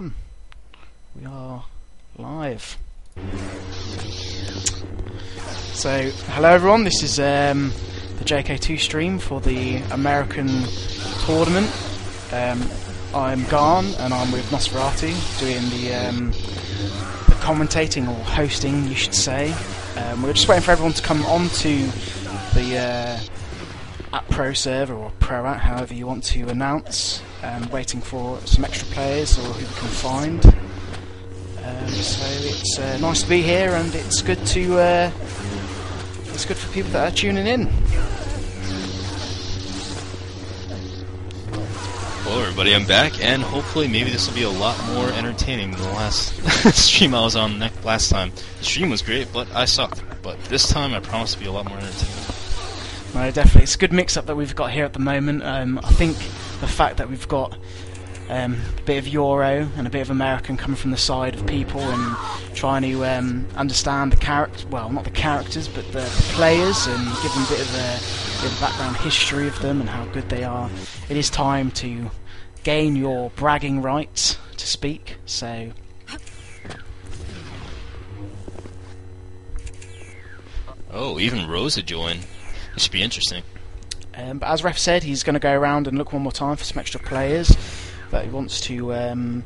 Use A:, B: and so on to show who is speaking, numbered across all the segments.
A: one. We are live. So, hello everyone, this is the JK2 stream for the American tournament. I'm Garn, and I'm with Nosferatu, doing the commentating, or hosting, you should say. We're just waiting for everyone to come onto the at Pro server, or Pro at, however you want to announce, and waiting for some extra players, or who we can find. So it's nice to be here, and it's good to it's good for people that are tuning in.
B: Hello everybody, I'm back, and hopefully maybe this will be a lot more entertaining than the last stream I was on last time. The stream was great, but I sucked. But this time I promise to be a lot more entertaining.
A: No, definitely. It's a good mix-up that we've got here at the moment. I think the fact that we've got a bit of Euro and a bit of American coming from the side of people and trying to understand the character, well, not the characters, but the players, and give them a bit of background history of them and how good they are. It is time to gain your bragging rights to speak, so...
B: Oh, even Rosa joined. It should be interesting.
A: But as Ref said, he's going to go around and look one more time for some extra players that he wants to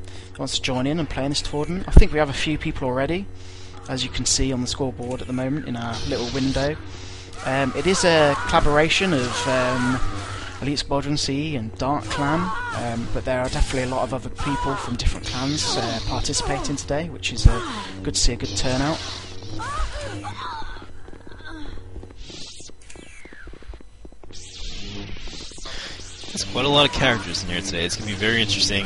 A: join in and play in this tournament. I think we have a few people already, as you can see on the scoreboard at the moment in our little window. It is a collaboration of Elite Squadron C and Dark Clan, but there are definitely a lot of other people from different clans participating today, which is good to see, a good turnout.
B: There's quite a lot of characters in here today. It's going to be very interesting.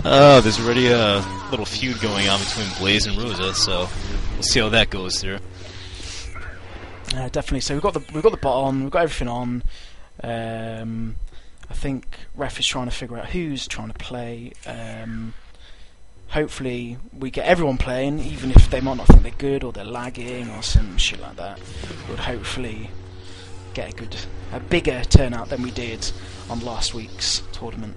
B: There's already a little feud going on between Blaze and Rosa, so we'll see how that goes through.
A: Definitely. So we've got the bot on, we've got everything on. I think Ref is trying to figure out who's trying to play. Hopefully we get everyone playing, even if they might not think they're good or they're lagging or some shit like that. Would hopefully get a bigger turnout than we did on last week's tournament.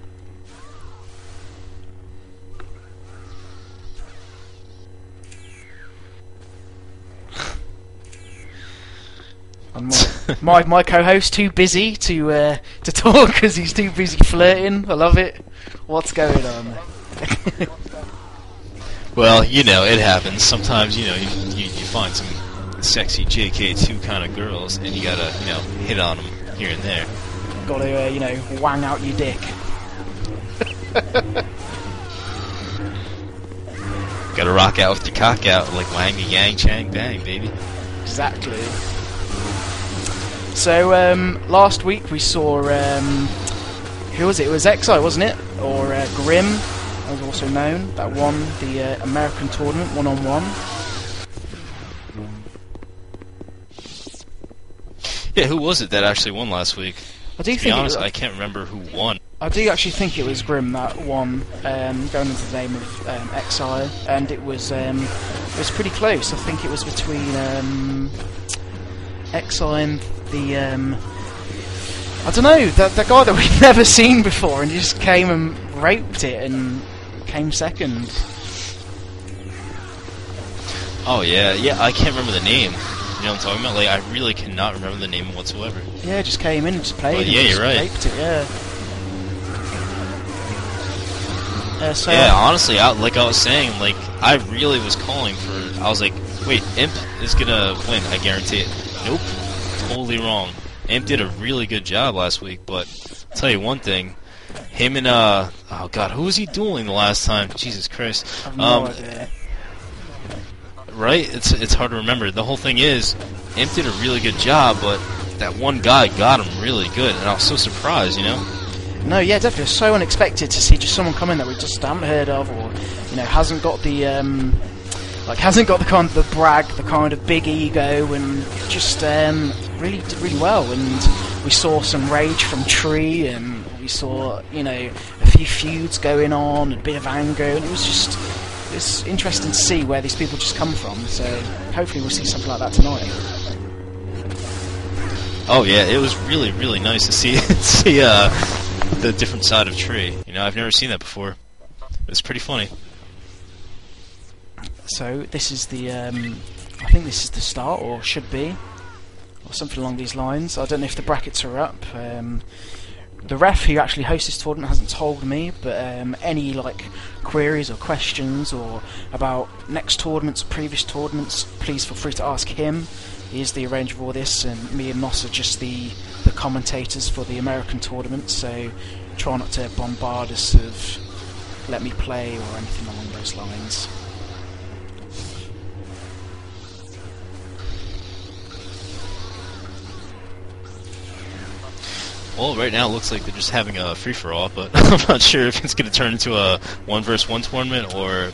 A: And my co-host too busy to talk because he's too busy flirting. I love it. What's going on?
B: Well, you know, it happens. Sometimes, you know, you find some sexy JK2 kind of girls, and you gotta, you know, hit on them here and there.
A: Gotta, you know, wang out your dick.
B: Gotta rock out with your cock out like wang a yang chang bang, baby.
A: Exactly. So, last week we saw, who was it? It was Exile, wasn't it? Or Grim, as also known, that won the American tournament one-on-one.
B: Yeah, who was it that actually won last week?
A: To be
B: honest, I can't remember who won.
A: I do actually think it was Grim that won, going into the name of Exile, and it was pretty close. I think it was between Exile and the I don't know, the guy that we've never seen before, and he just came and raped it and came second.
B: Oh yeah, I can't remember the name. You know what I'm talking about? Like, I really cannot remember the name whatsoever.
A: Yeah, just came in and just played.
B: Well, yeah, you're right.
A: Raped it, yeah. So
B: yeah, honestly, like I was saying, like, I really was calling for... I was like, wait, Imp is gonna win, I guarantee it. Nope, totally wrong. Imp did a really good job last week, but I'll tell you one thing. Him and, oh god, who was he dueling the last time? Jesus Christ.
A: I have no idea.
B: Right? It's hard to remember. The whole thing is, Imp did a really good job, but that one guy got him really good, and I was so surprised, you know?
A: No, yeah, definitely. It was so unexpected to see just someone come in that we just haven't heard of, or, you know, hasn't got the, hasn't got the kind of the brag, the kind of big ego, and just really did really well. And we saw some rage from Tree, and we saw, you know, a few feuds going on, a bit of anger, and it was just... It's interesting to see where these people just come from, so hopefully we'll see something like that tonight.
B: Oh yeah, it was really, really nice to see the different side of Tree. You know, I've never seen that before. It's pretty funny.
A: So this is the, I think this is the start, or should be, or something along these lines. I don't know if the brackets are up. The ref who actually hosts this tournament hasn't told me, but any like queries or questions or about next tournaments, previous tournaments, please feel free to ask him. He is the arranger of all this, and me and Moss are just the commentators for the American tournament, so try not to bombard us of let me play or anything along those lines.
B: Well, right now it looks like they're just having a free-for-all, but I'm not sure if it's going to turn into a 1-versus-1 tournament or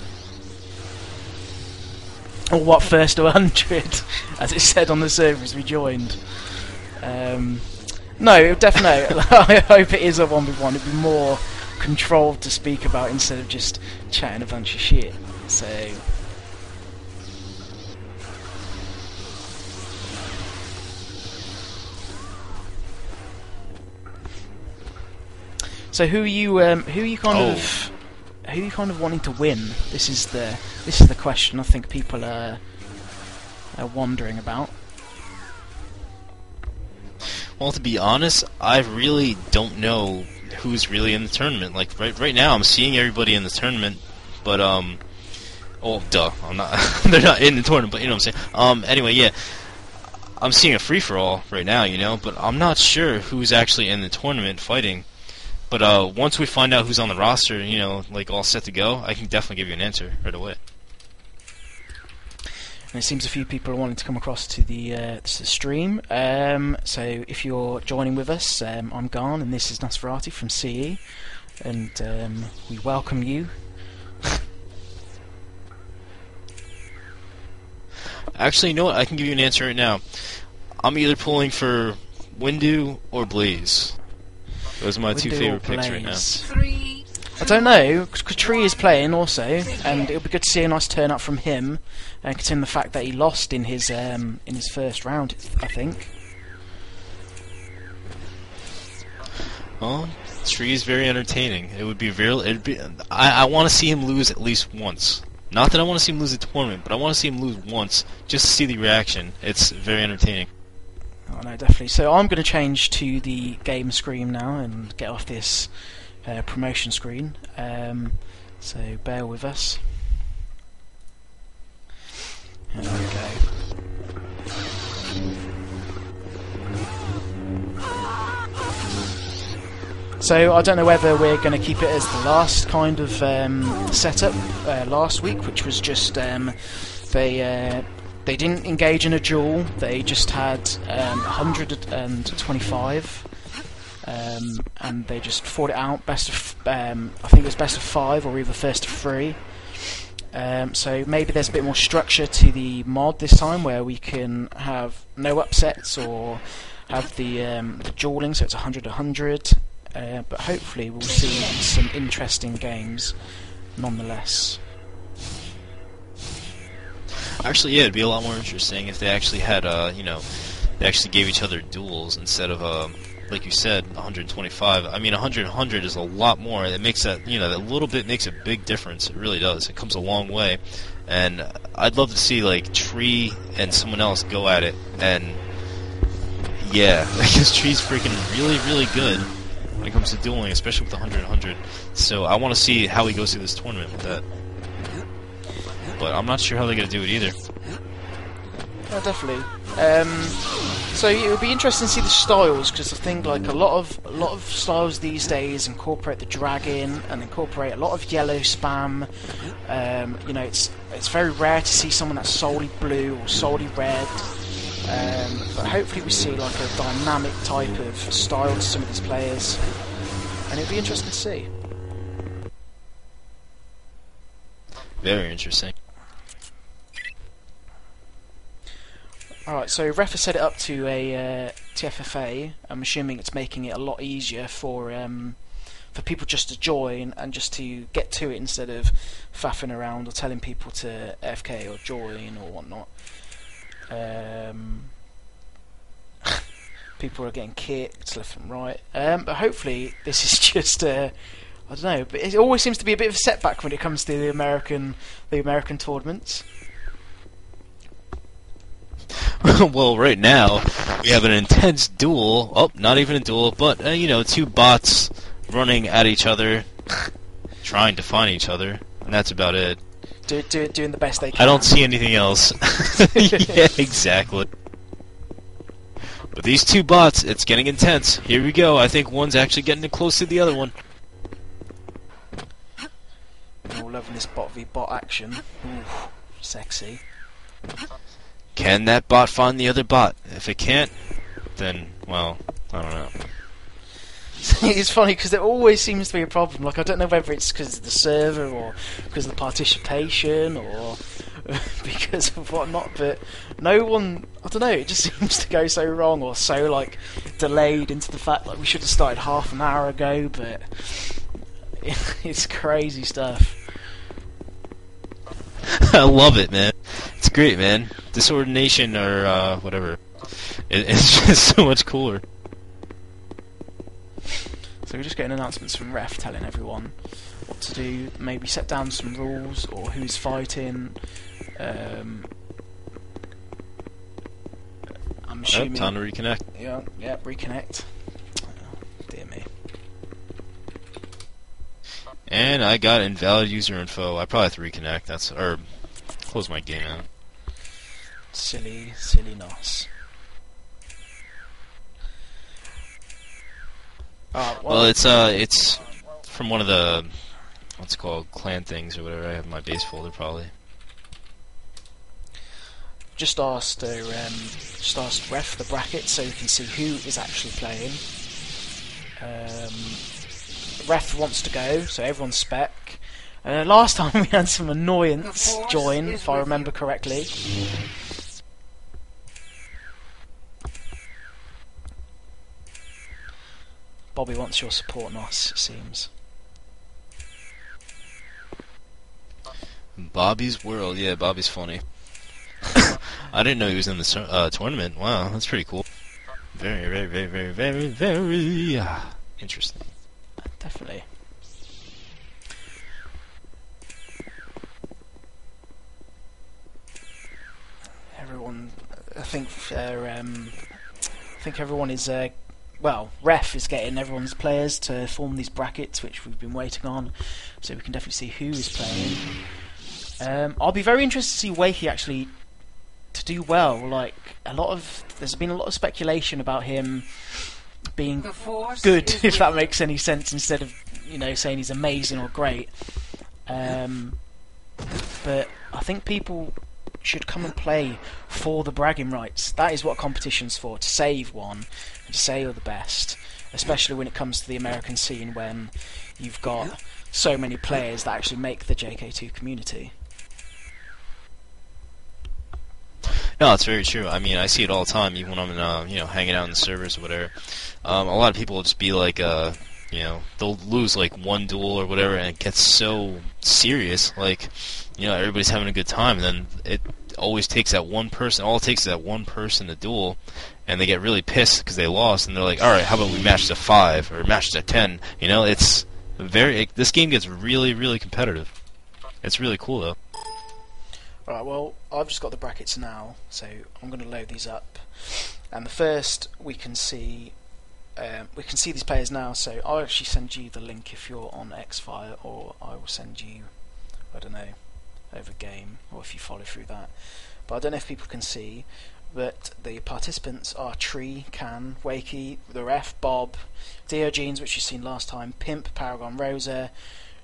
A: what, first to 100, as it said on the servers we joined. No, definitely. I hope it is a 1v1. It'd be more controlled to speak about instead of just chatting a bunch of shit. So who are you kind of wanting to win? This is the question I think people are wondering about.
B: Well, to be honest, I really don't know who's really in the tournament. Like right now, I'm seeing everybody in the tournament, but oh duh, I'm not. They're not in the tournament, but you know what I'm saying. Anyway, yeah, I'm seeing a free for all right now, you know, but I'm not sure who's actually in the tournament fighting. But once we find out who's on the roster, you know, like all set to go, I can definitely give you an answer right away.
A: And it seems a few people are wanting to come across to the stream. So if you're joining with us, I'm Garn, and this is Nosferatu from CE, and we welcome you.
B: Actually, you know what? I can give you an answer right now. I'm either pulling for Windu or Blaze. Those are my two favorite picks right now.
A: I don't know, because Tree is playing also, and it'll be good to see a nice turnout from him, considering the fact that he lost in his first round, I think.
B: Well, Tree is very entertaining. It would be I want to see him lose at least once. Not that I want to see him lose a tournament, but I want to see him lose once, just to see the reaction. It's very entertaining.
A: Oh no, definitely. So I'm going to change to the game screen now and get off this promotion screen. So bear with us. And there we go. So I don't know whether we're going to keep it as the last kind of setup last week, which was just they didn't engage in a duel. They just had 125, and they just fought it out. Best of, I think it was best of 5 or either first of 3. So maybe there's a bit more structure to the mod this time, where we can have no upsets or have the dueling, so it's 100-100. But hopefully we'll see some interesting games, nonetheless.
B: Actually, yeah, it'd be a lot more interesting if they actually had, you know, they actually gave each other duels instead of, like you said, 125. I mean, 100 is a lot more. It makes that, you know, that little bit makes a big difference. It really does. It comes a long way. And I'd love to see, like, Tree and someone else go at it. And, yeah, because Tree's freaking really, really good when it comes to dueling, especially with 100-100. So I want to see how he goes through this tournament with that. But I'm not sure how they're going to do it either.
A: Yeah, definitely. So it would be interesting to see the styles, because I think like a lot of styles these days incorporate the dragon and incorporate a lot of yellow spam. You know, it's very rare to see someone that's solely blue or solely red. But hopefully we see like a dynamic type of style to some of these players, and it'd be interesting to see.
B: Very interesting.
A: Alright, so Ref has set it up to a TFFA. I'm assuming it's making it a lot easier for people just to join and just to get to it instead of faffing around or telling people to AFK or join or whatnot. People are getting kicked left and right. But hopefully this is just I I don't know, but it always seems to be a bit of a setback when it comes to the American tournaments.
B: Well, right now we have an intense duel. Oh, not even a duel, but you know, two bots running at each other, trying to find each other, and that's about it.
A: Doing the best they can.
B: I don't see anything else. Yeah, exactly. But these two bots, it's getting intense. Here we go. I think one's actually getting close to the other one.
A: I'm all loving this bot v bot action. Ooh, sexy.
B: Can that bot find the other bot? If it can't, then, well, I don't know.
A: It's funny because there always seems to be a problem. Like, I don't know whether it's because of the server or because of the participation or because of whatnot, but no one, I don't know, it just seems to go so wrong or so, like, delayed into the fact that we should have started half an hour ago, but it's crazy stuff.
B: I love it, man. It's great, man. Disordination or whatever. It's just so much cooler.
A: So we're just getting announcements from Ref telling everyone what to do, maybe set down some rules or who's fighting. I'm assuming...
B: Time to reconnect.
A: Yeah, reconnect. Oh, dear me.
B: And I got invalid user info. I probably have to reconnect. Or close my game out.
A: Silly nos.
B: Well, it's from one of the what's it called, clan things or whatever. I have in my base folder probably.
A: Just asked Ref the bracket so we can see who is actually playing. Ref wants to go, so everyone's spec. Last time we had some annoyance join, if I remember correctly. Bobby wants your support, Nos, it seems.
B: Bobby's World, yeah, Bobby's funny. I didn't know he was in the tournament. Wow, that's pretty cool. Very, very, very, very, very, very interesting.
A: Definitely. Everyone, I think everyone is well, Ref is getting everyone's players to form these brackets, which we've been waiting on, so we can definitely see who is playing. I'll be very interested to see Wakey actually to do well. Like, there's been a lot of speculation about him being good, if that makes any sense, instead of, you know, saying he's amazing or great. But I think people should come and play for the bragging rights. That is what competition's for, to say you've won, and to say you're the best, especially when it comes to the American scene, when you've got so many players that actually make the JK2 community.
B: No, it's very true. I mean, I see it all the time, even when I'm you know, hanging out in the servers or whatever. A lot of people will just be like, you know, they'll lose like one duel or whatever, and it gets so serious. Like, you know, everybody's having a good time, and then it always takes that one person. All it takes is that one person to duel, and they get really pissed because they lost, and they're like, "All right, how about we match to 5 or match to 10?" You know, it's this game gets really, really competitive. It's really cool though.
A: Alright, well, I've just got the brackets now, so I'm going to load these up. And the first we can see these players now, so I'll actually send you the link if you're on Xfire, or I will send you, I don't know, over game, or if you follow through that. But I don't know if people can see, but the participants are Tree, Can, Wakey, the Ref, Bob, Diogenes, which you've seen last time, Pimp, Paragon, Rosa,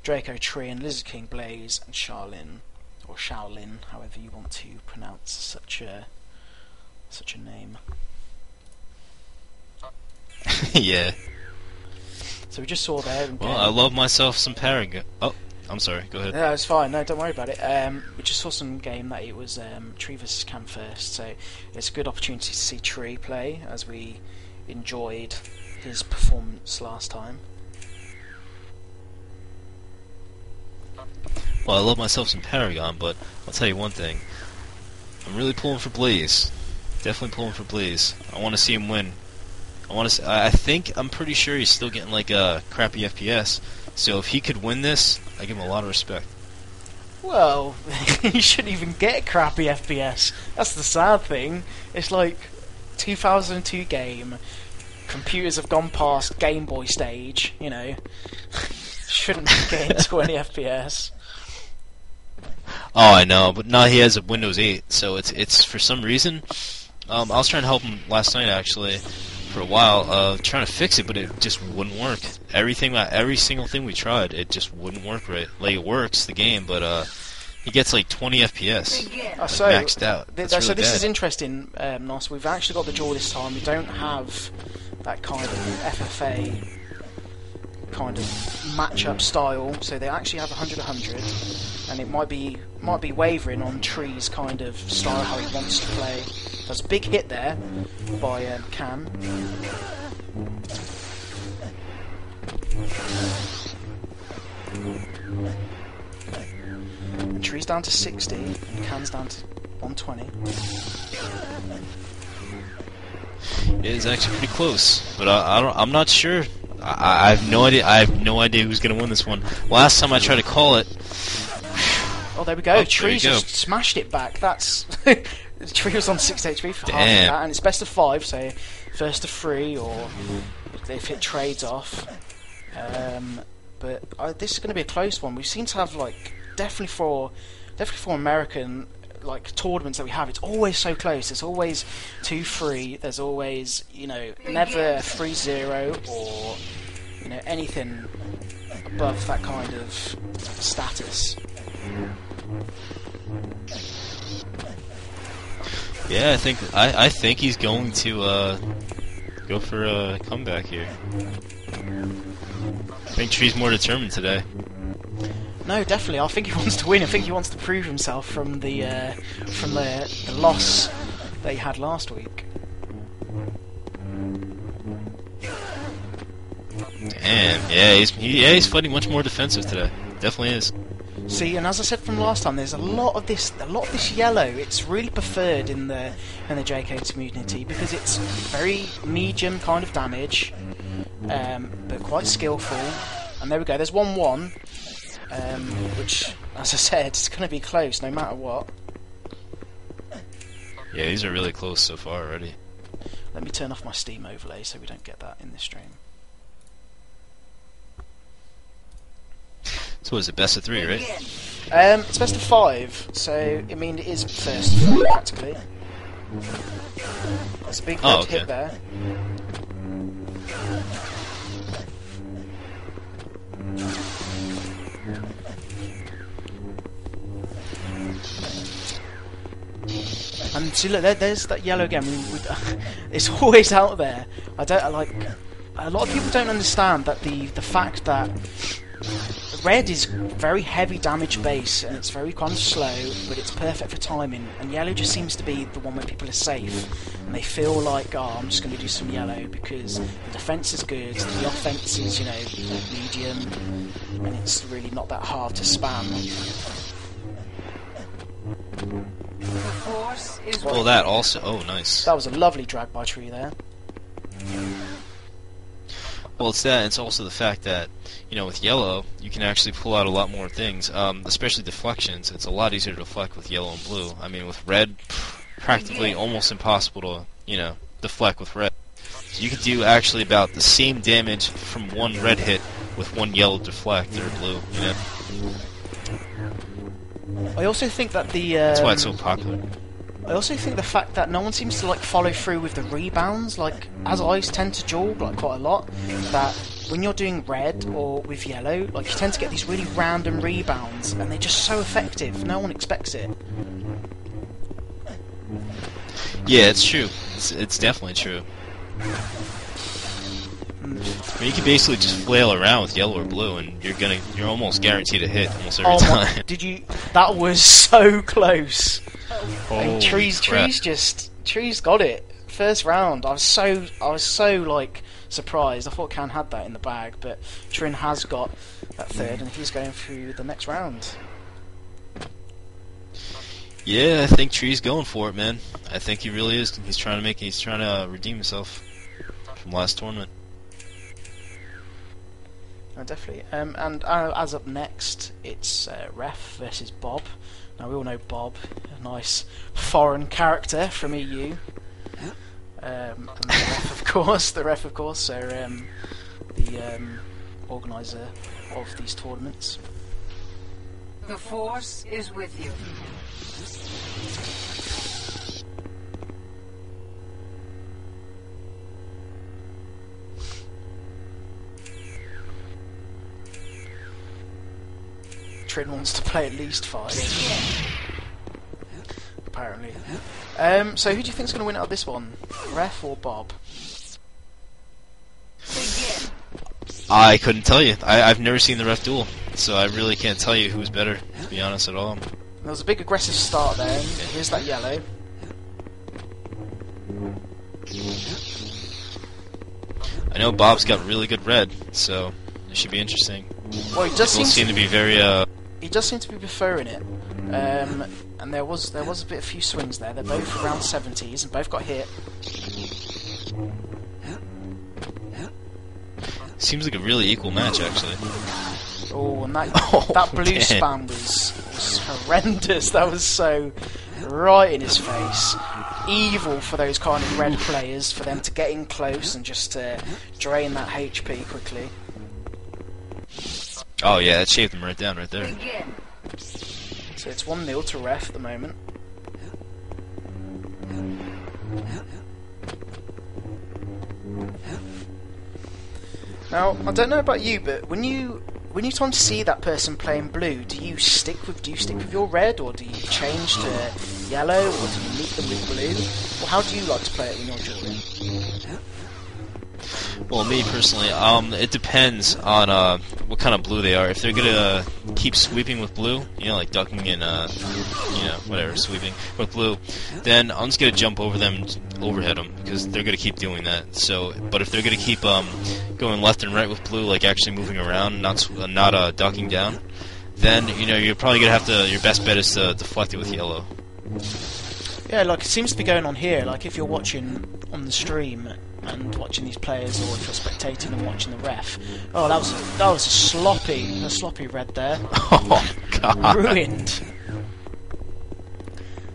A: Draco, Tree, and Lizard King, Blaze, and Charlin, or Shaolin, however you want to pronounce such a name.
B: Yeah.
A: So we just saw there.
B: Well, I love myself some Paragon. Oh, I'm sorry. Go ahead.
A: No, it's fine. No, don't worry about it. We just saw some game that it was Tree versus Cam first, so it's a good opportunity to see Tree play, as we enjoyed his performance last time.
B: Well, I love myself some Paragon, but I'll tell you one thing. I'm really pulling for Blaze. Definitely pulling for Blaze. I want to see him win. I'm pretty sure he's still getting like a crappy FPS, So if he could win this, I give him a lot of respect.
A: Well, you shouldn't even get crappy FPS. That's the sad thing. It's like 2002 game. Computers have gone past Game Boy stage, you know. Shouldn't be getting 20 FPS.
B: Oh, I know, but now he has a Windows 8, so it's for some reason. I was trying to help him last night actually, for a while, trying to fix it, but it just wouldn't work. Every single thing we tried, it just wouldn't work right. Like it works, the game, but he gets like 20 FPS,
A: So,
B: maxed out. That's
A: so
B: really
A: this
B: bad.
A: is interesting, Nos. We've actually got the draw this time. We don't have that kind of FFA kind of matchup style, so they actually have 100-100, and it might be wavering on Tree's kind of style, how he wants to play. There's a big hit there by Can. And Tree's down to 60, and Can's down to 120.
B: It is actually pretty close, but I'm not sure. I have no idea. I have no idea who's gonna win this one. Last time I tried to call it.
A: Oh, there we go.
B: Oh,
A: Tree's
B: there you
A: just smashed it back. That's Tree was on 6 HP for half of
B: Damn.
A: that, and it's best of 5, so first to 3, or if it trades off. But this is going to be a close one. We seem to have like definitely for American like tournaments that we have, it's always so close. It's always 2-3. There's always, you know, never 3-0 or, you know, anything above that kind of status.
B: Yeah, I think he's going to go for a comeback here. I think Tree's more determined today.
A: No, definitely. I think he wants to win. I think he wants to prove himself from the loss that he had last week.
B: Damn, yeah, he's fighting much more defensive today. Definitely is.
A: See, and as I said from last time, there's a lot of this yellow. It's really preferred in the JK community because it's very medium kind of damage, but quite skillful. And there we go. There's 1-1, which, as I said, it's going to be close no matter what.
B: Yeah, these are really close so far already.
A: Let me turn off my Steam overlay so we don't get that in this stream.
B: So what is it, best of 3, right?
A: It's best of 5, so I mean it is first to 3 practically. There's a big red
B: okay.
A: hit there. And see, look, there's that yellow again. I mean, it's always out there. I don't like. A lot of people don't understand that the fact that red is very heavy damage base and it's very kind of slow, but it's perfect for timing. And yellow just seems to be the one where people are safe and they feel like, oh, I'm just going to do some yellow because the defense is good, the offense is, you know, medium, and it's really not that hard to spam.
B: Well, that also. Oh, nice.
A: That was a lovely drag by Tree there.
B: Well, it's that. It's also the fact that, you know, with yellow, you can actually pull out a lot more things, especially deflections. It's a lot easier to deflect with yellow and blue. I mean, with red, practically almost impossible to, you know, deflect with red. So you could do actually about the same damage from one red hit with one yellow deflect or blue, you know?
A: I also think that
B: That's why it's so popular.
A: I also think the fact that no one seems to like follow through with the rebounds, like as I tend to duel like quite a lot, that when you're doing red or with yellow, like you tend to get these really random rebounds and they're just so effective. No one expects it.
B: Yeah, it's true. It's definitely true. I mean, you can basically just flail around with yellow or blue, and you're almost guaranteed a hit almost every time.
A: Did you? That was so close. And Tree's got it. First round, I was so like surprised. I thought Can had that in the bag, but Trin has got that third, and he's going through the next round.
B: Yeah, I think Tree's going for it, man. I think he really is. He's trying to redeem himself from last tournament.
A: Oh, definitely. And as up next, it's Ref versus Bob. Now we all know Bob, a nice foreign character from EU. And the ref, of course, so the organizer of these tournaments.
C: The Force is with you.
A: Trin wants to play at least 5. Apparently. So who do you think's going to win out of this one? Ref or Bob?
B: I couldn't tell you. I've never seen the ref duel, so I really can't tell you who's better, to be honest, at all.
A: There was a big aggressive start there. Here's that yellow.
B: I know Bob's got really good red, so it should be interesting.
A: Well, he does
B: seem to be very.
A: He does seem to be preferring it. And there was a few swings there. They're both around 70s and both got hit.
B: Seems like a really equal match, actually.
A: Oh, and that blue spam was horrendous. That was so right in his face. Evil for those kind of red players, for them to get in close and just drain that HP quickly.
B: Oh yeah, that shaved him right down right there.
A: So it's 1-0 to Ref at the moment. Now, I don't know about you, but when you time to see that person playing blue, do you stick with your red, or do you change to yellow, or do you meet them with blue? Or how do you like to play it when you're drawing?
B: Well, me personally, it depends on what kind of blue they are. If they're gonna keep sweeping with blue, like ducking and whatever, sweeping with blue, then I'm just gonna jump over them, overhead them, because they're gonna keep doing that. So, but if they're gonna keep going left and right with blue, like actually moving around, not ducking down, then you're probably gonna have to. Your best bet is to deflect it with yellow.
A: Yeah, like it seems to be going on here. Like if you're watching on the stream and watching these players, or if you're spectating and watching the ref. Oh, that was a sloppy red there.
B: Oh God!
A: Ruined.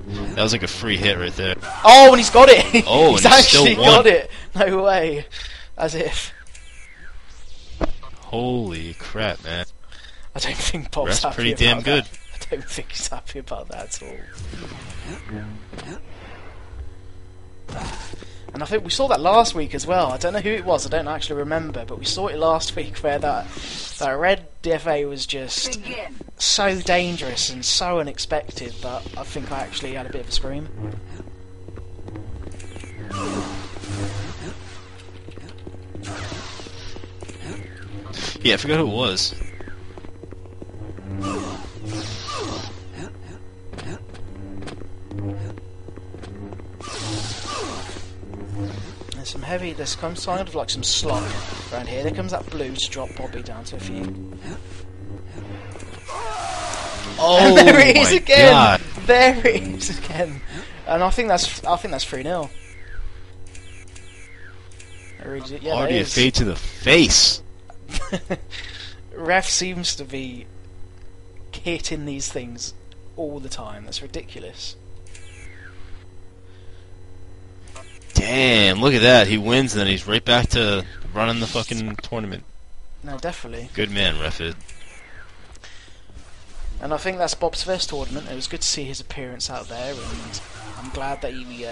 B: That was like a free hit right there.
A: Oh, and he's got it.
B: Oh,
A: he's
B: and
A: actually
B: still won.
A: got it. No way. As if.
B: Holy crap, man!
A: I don't think Bob's
B: Ref's
A: happy
B: pretty
A: about
B: damn
A: that.
B: good.
A: I don't think he's happy about that at all. And I think we saw that last week as well. I don't know who it was, I don't actually remember, but we saw it last week where that red DFA was just so dangerous and so unexpected that I think I actually had a bit of a scream.
B: Yeah, I forgot who it was.
A: There's some kind of like some slop around here. There comes that blue to drop Bobby down to a few.
B: Oh,
A: and there it is again.
B: God.
A: There it is again. And I think that's 3-0. Yeah,
B: RDFA to the face.
A: Ref seems to be hitting these things all the time. That's ridiculous.
B: Damn, look at that. He wins and then he's right back to running the fucking tournament.
A: No, definitely.
B: Good man, Refit.
A: And I think that's Bob's first tournament. It was good to see his appearance out there, and I'm glad that he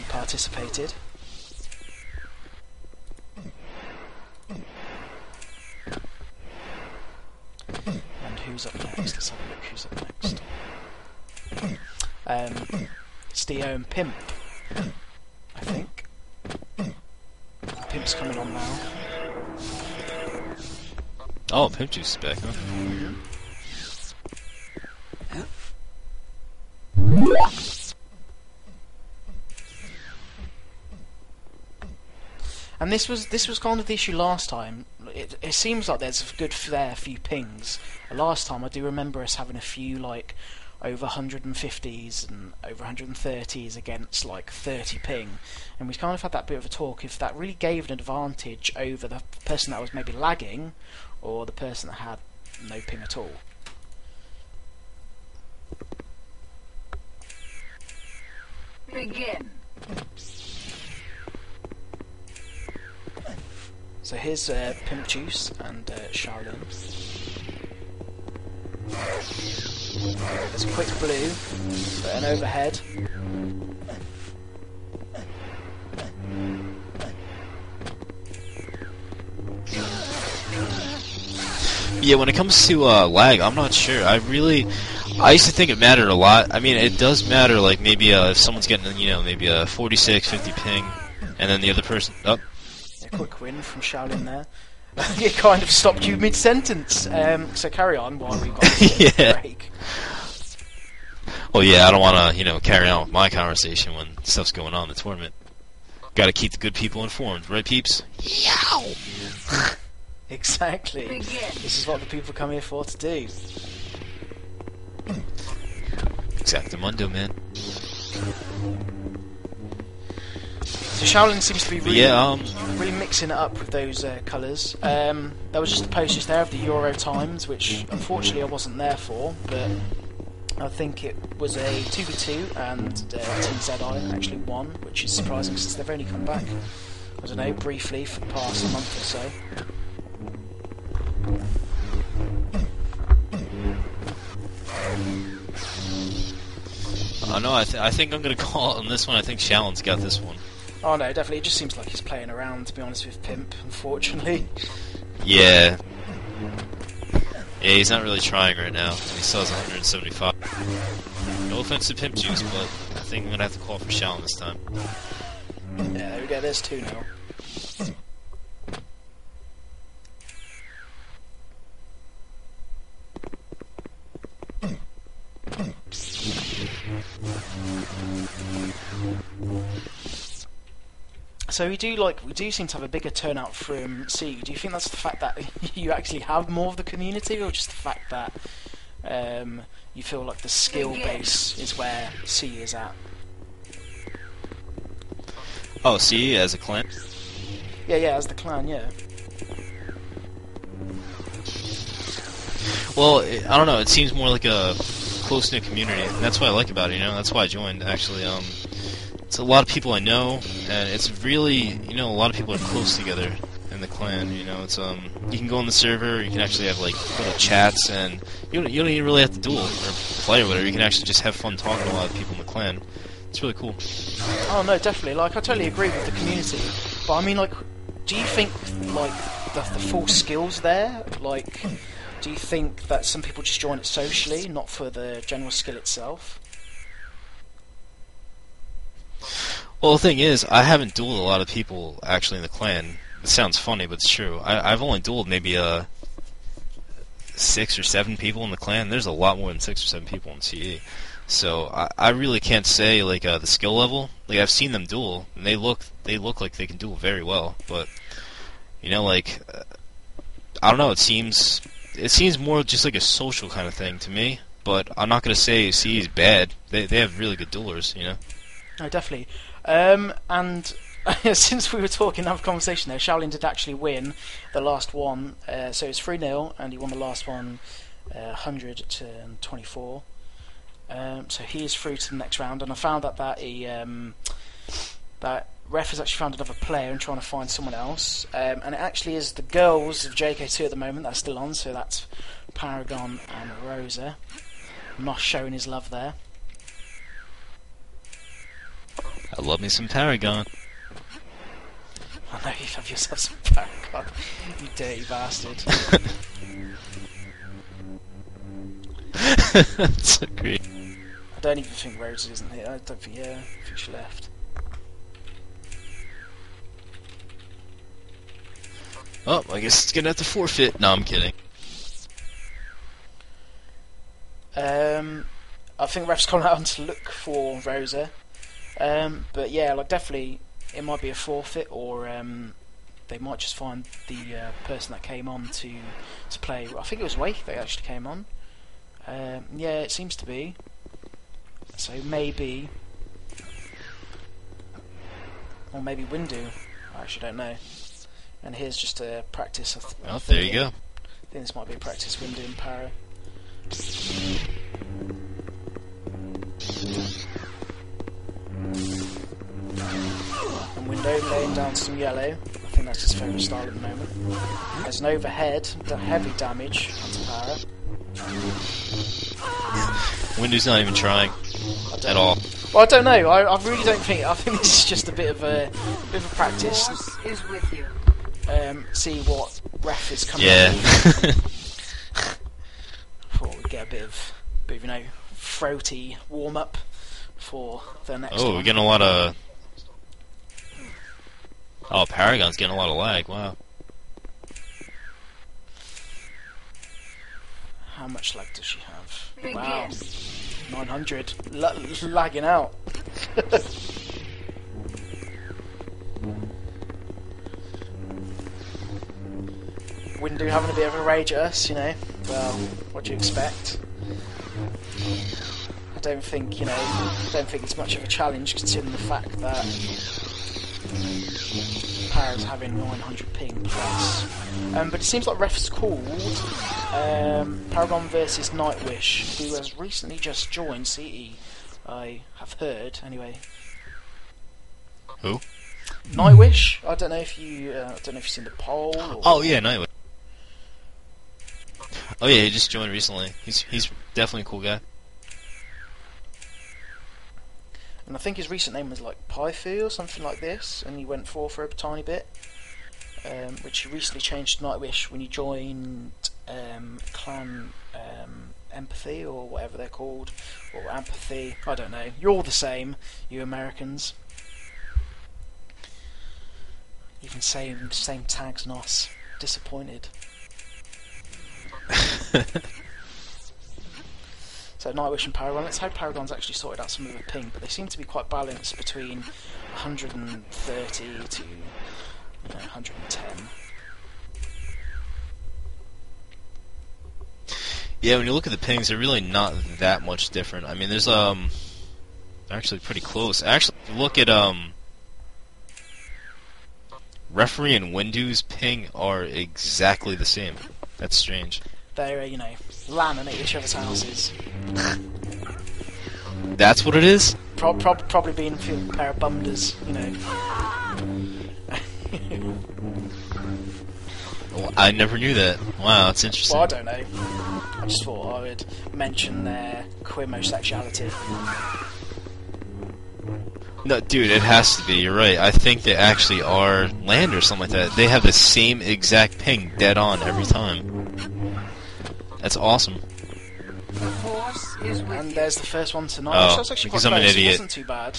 A: participated. And who's up next? Let's have a look who's up next. Steo and Pimp, I think. Pimp's coming on now.
B: Oh, Pimp Juice is back, huh?
A: And this was kind of the issue last time. It seems like there's a good fair few pings. Last time I do remember us having a few like over 150s and over 130s against like 30 ping, and we kind of had that bit of a talk if that really gave an advantage over the person that was maybe lagging or the person that had no ping at all.
C: Begin.
A: So here's Pimp Juice and Shaolin. There's a quick blue, but an overhead.
B: Yeah, when it comes to lag, I'm not sure. I used to think it mattered a lot. I mean, it does matter, like, maybe if someone's getting, maybe a 46, 50 ping, and then the other person... Oh.
A: A quick win from Shaolin there. It kind of stopped you mid-sentence. So carry on while we've got a
B: Yeah.
A: break.
B: Well, yeah, I don't want to, carry on with my conversation when stuff's going on in the tournament. Got to keep the good people informed, right, peeps? Yow!
A: Exactly.
C: Begin.
A: This is what the people come here for to do.
B: Exactamundo, man.
A: So Shaolin seems to be really,
B: Yeah,
A: really mixing it up with those colours. There was just a post just there of the Euro times, which unfortunately I wasn't there for, but I think it was a 2v2 and Team ZI actually won, which is surprising since they've only come back, I don't know, briefly for the past month or so.
B: no, I think I'm going to call it on this one. I think Shaolin's got this one.
A: Oh no, definitely, it just seems like he's playing around, to be honest with Pimp, unfortunately.
B: Yeah. Yeah, he's not really trying right now. He still has 175. No offense to Pimp Juice, but I think I'm going to have to call for Shaolin this time.
A: Yeah, there we go, there's 2 now. So we do seem to have a bigger turnout from C. Do you think that's the fact that you actually have more of the community, or just the fact that you feel like the skill base is where C is at?
B: Oh, C as a clan?
A: Yeah, as the clan, yeah.
B: Well, I don't know. It seems more like a close-knit community, and that's what I like about it. That's why I joined. Actually, it's a lot of people I know, and it's really, a lot of people are close together in the clan. It's you can go on the server, you can actually have like little chats, and you don't even really have to duel or play or whatever. You can actually just have fun talking to a lot of people in the clan. It's really cool.
A: Oh no, definitely. Like, I totally agree with the community, but I mean, like, do you think like the full skills there? Like, do you think that some people just join it socially, not for the general skill itself?
B: Well, the thing is, I haven't dueled a lot of people actually in the clan. It sounds funny, but it's true. I've only dueled maybe 6 or 7 people in the clan. There's a lot more than 6 or 7 people in CE. So I really can't say like the skill level. Like, I've seen them duel, and they look like they can duel very well. But like I don't know. It seems more just like a social kind of thing to me. But I'm not gonna say CE is bad. They have really good duelers.
A: No, definitely. And since we were talking, have a conversation there, Shaolin did actually win the last one. So it's 3-0, and he won the last one 100-24. So he is through to the next round, and I found out that that ref has actually found another player and trying to find someone else. And it actually is the girls of JK2 at the moment that are still on, so that's Paragon and Rosa. Moss showing his love there.
B: I love me some Paragon.
A: I know you have yourself some Paragon, you dirty bastard.
B: That's so great.
A: I don't even think Rose isn't here. I don't think, I think she left.
B: Oh, I guess it's gonna have to forfeit. No, I'm kidding.
A: I think ref's gone out to look for Rosa. But yeah, like, definitely it might be a forfeit, or they might just find the person that came on to play. I think it was Wake that actually came on. Yeah, it seems to be. So maybe... Or maybe Windu. I actually don't know. And here's just a practice of...
B: Oh, there you go.
A: I think this might be a practice Windu and Para. And Windu laying down some yellow. I think that's his favourite style at the moment. There's an overhead, the heavy damage onto Para.
B: Windu's not even trying at all.
A: Well, I don't know. I really don't think. I think this is just a bit of a practice.
C: Force is with you.
A: See what ref is coming.
B: Yeah.
A: Before we get a bit of you know, throaty warm up for the next.
B: Oh,
A: one.
B: we're getting a lot of. Oh, Paragon's getting a lot of lag. Wow.
A: How much lag does she have?
C: Begin.
A: Wow, 900. Lagging out. Windu having a bit of a rage at us, you know. Well, what do you expect? I don't think, you know, it's much of a challenge considering the fact that Para's having 900 ping plus. But it seems like ref's called Paragon versus Nightwish, who has recently just joined CE. I have heard, anyway.
B: Who?
A: Nightwish. I don't know if you've seen the poll. Or...
B: Oh yeah, Nightwish. Oh yeah, he just joined recently. He's definitely a cool guy.
A: And I think his recent name was like Pyfu or something like this, and he went for a tiny bit, which he recently changed to Nightwish when he joined Clan Empathy or whatever they're called, or Empathy. I don't know. You're all the same, you Americans. Even same tags, Nos. Disappointed. So Nightwish and Paragon. Let's hope Paragon's actually sorted out some of the ping, but they seem to be quite balanced between 130 to 110.
B: Yeah, when you look at the pings, they're really not that much different. I mean, there's actually pretty close. Actually, if you look at Referee and Windu's ping are exactly the same. That's strange.
A: They're landing at each other's houses.
B: That's what it is?
A: Probably being a pair of bumders, you know.
B: Well, I never knew that. Wow, that's interesting.
A: Well, I don't know. I just thought I would mention their queer homosexuality.
B: No, dude, it has to be. You're right. I think they actually are land or something like that. They have the same exact ping, dead on every time. That's awesome.
C: The Force is with
A: And
C: you.
A: there's the first one tonight.
B: Oh,
A: So that's actually
B: because
A: quite
B: I'm an
A: close. It
B: idiot.
A: wasn't too bad.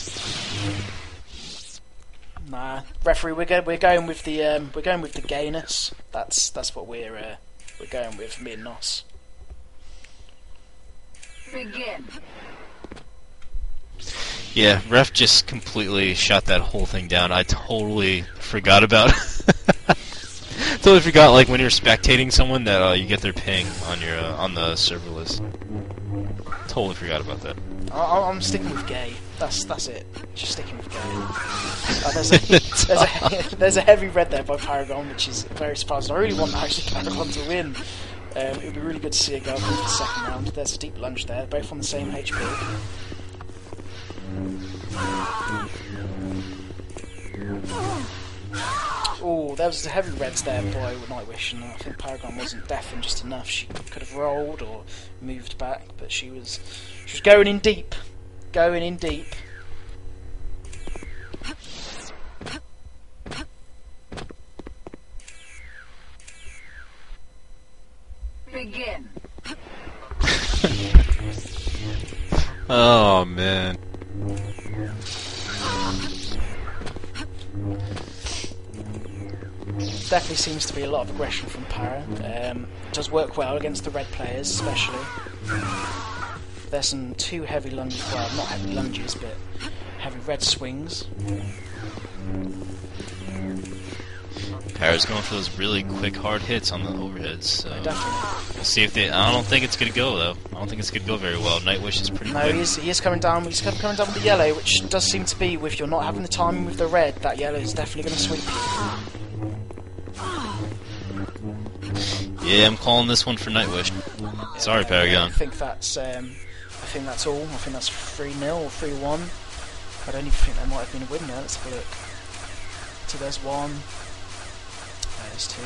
A: Nah, referee, we're going with the gayness. That's what we're going with. Me and Nos.
B: Yeah,
C: Begin.
B: ref just completely shut that whole thing down. I totally forgot about totally forgot, like, when you're spectating someone that you get their ping on your on the server list. Totally forgot about that.
A: I'm sticking with gay. That's it. Just sticking with gay. There's a heavy red there by Paragon, which is very surprising. I really want actually Paragon to win. It would be really good to see a go for the second round. There's a deep lunge there, both on the same HP. Oh, there was the heavy reds there by Nightwish, and I think Paragon wasn't deafened just enough. She could have rolled or moved back, but she was going in deep. Going in deep.
C: Begin.
B: Oh man.
A: Definitely seems to be a lot of aggression from Para. Does work well against the red players, especially. There's some two heavy lunges, well, not heavy lunges, but heavy red swings.
B: Para's going for those really quick, hard hits on the overheads. So
A: Definitely.
B: we'll see if they. I don't think it's gonna go though. I don't think it's gonna go very well. Nightwish is pretty
A: No,
B: quick.
A: he is coming down. He's coming down with the yellow, which does seem to be, if you're not having the timing with the red, that yellow is definitely going to sweep you.
B: Yeah, I'm calling this one for Nightwish. Sorry, Paragon.
A: I think that's all. I think that's 3-0 or 3-1. I don't even think there might have been a win there. Let's have a look. So there's 1. There's 2.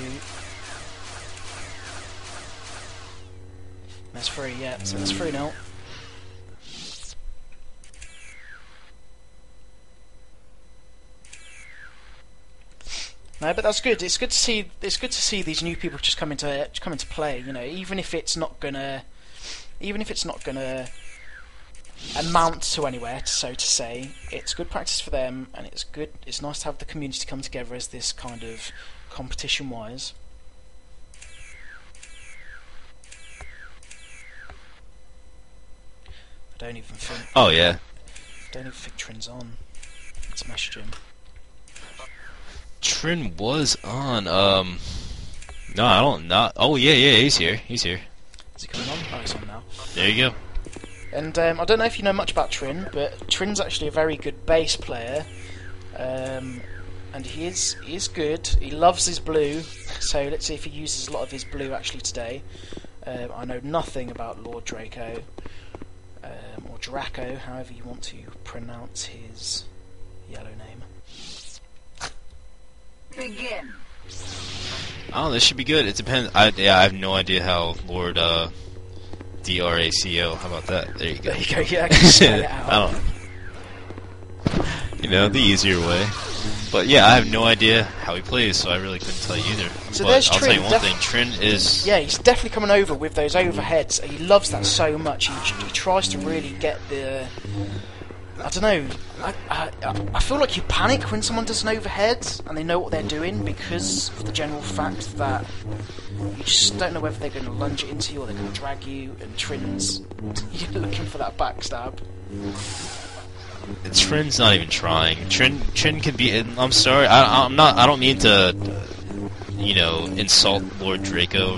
A: There's 3. Yeah. So there's 3-0. No, but that's good. It's good to see. It's good to see these new people just come into play. You know, even if it's not gonna amount to anywhere, so to say, it's good practice for them, and it's good. It's nice to have the community come together as this kind of competition-wise. I don't even think.
B: Oh yeah.
A: I don't even think Trin's on. Let's message him.
B: Trin was on. No, I don't. Not. Oh yeah, he's here. He's here.
A: Is he coming on? Oh, he's on now.
B: There you go.
A: And I don't know if you know much about Trin, but Trin's actually a very good bass player, and he is good. He loves his blue, so let's see if he uses a lot of his blue actually today. I know nothing about Lord Draco, or Draco, however you want to pronounce his yellow name.
C: Begin.
B: Oh, this should be good. It depends. I have no idea how Lord Draco. How about that? There you go.
A: There you go. Yeah, I can spell it out.
B: I don't. You know, the easier way. But yeah, I have no idea how he plays, so I really couldn't tell you either.
A: So
B: but
A: there's
B: I'll
A: Trin,
B: tell you one thing. Trin is.
A: Yeah, he's definitely coming over with those overheads. He loves that so much. He tries to really get the. I don't know. I feel like you panic when someone does an overhead and they know what they're doing, because of the general fact that you just don't know whether they're going to lunge it into you or they're going to drag you. And Trin's you're looking for that backstab.
B: Trin's not even trying. Trin can be. I'm sorry. I'm not. I don't mean to. Insult Lord Draco,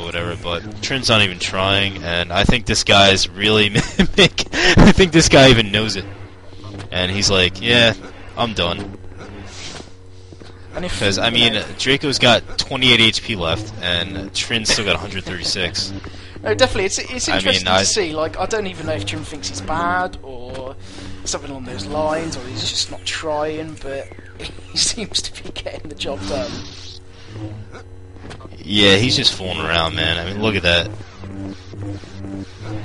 B: whatever, but Trin's not even trying, and I think this guy's really I think this guy even knows it. And he's like, yeah, I'm done. Because, I mean, Draco's got 28 HP left, and Trin's still got 136.
A: No, definitely, it's interesting to see. Like, I don't even know if Trin thinks he's bad, or something along those lines, or he's just not trying, but he seems to be getting the job done.
B: Yeah, he's just fooling around, man. I mean, look at that.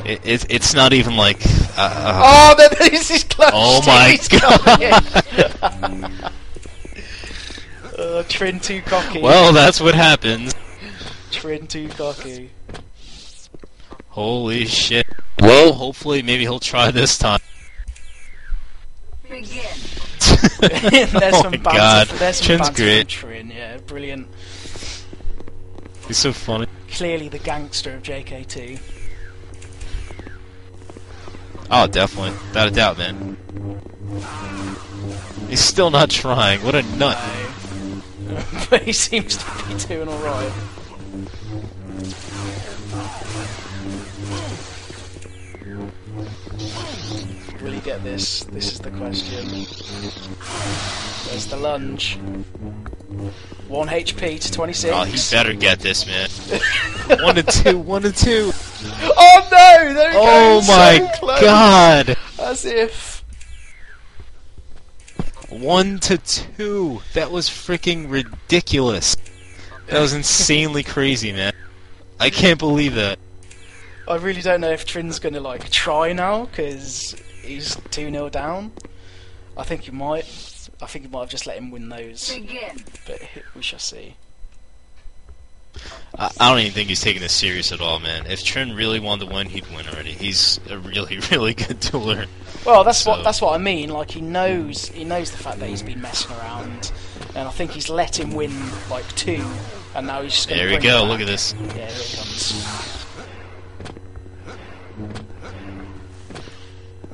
B: It's not even like.
A: Oh, this is close.
B: Oh my god!
A: Trin too cocky.
B: Well, that's what happens.
A: Trin too cocky.
B: Holy shit! Well, hopefully, maybe he'll try this time.
C: Begin.
A: There's
B: Oh
A: some
B: my
A: banter.
B: god,
A: There's some
B: Trin's
A: banter
B: great.
A: from Trin. Yeah, brilliant.
B: He's so funny.
A: Clearly the gangster of JK2.
B: Oh, definitely. Without a doubt, man. He's still not trying. What a nut.
A: No. But he seems to be doing alright. Will he get this? This is the question. There's the lunge. 1 HP to 26.
B: Oh, he better get this, man. 1 to 2, 1 to 2.
A: Oh no! There he
B: Oh
A: goes!
B: my
A: So close.
B: god.
A: As if.
B: 1 to 2. That was freaking ridiculous. That was insanely crazy, man. I can't believe that.
A: I really don't know if Trin's gonna like try now because he's 2-0 down. I think he might. I think he might have just let him win those,
C: Begin.
A: but we shall see.
B: I don't even think he's taking this serious at all, man. If Trin really wanted to win, he'd win already. He's a really, really good dueler.
A: Well, that's
B: So-
A: what I mean. Like he knows the fact that he's been messing around, and I think he's let him win like 2, and now he's just gonna
B: There we
A: bring it
B: go.
A: back.
B: Look at this.
A: Yeah, here it comes.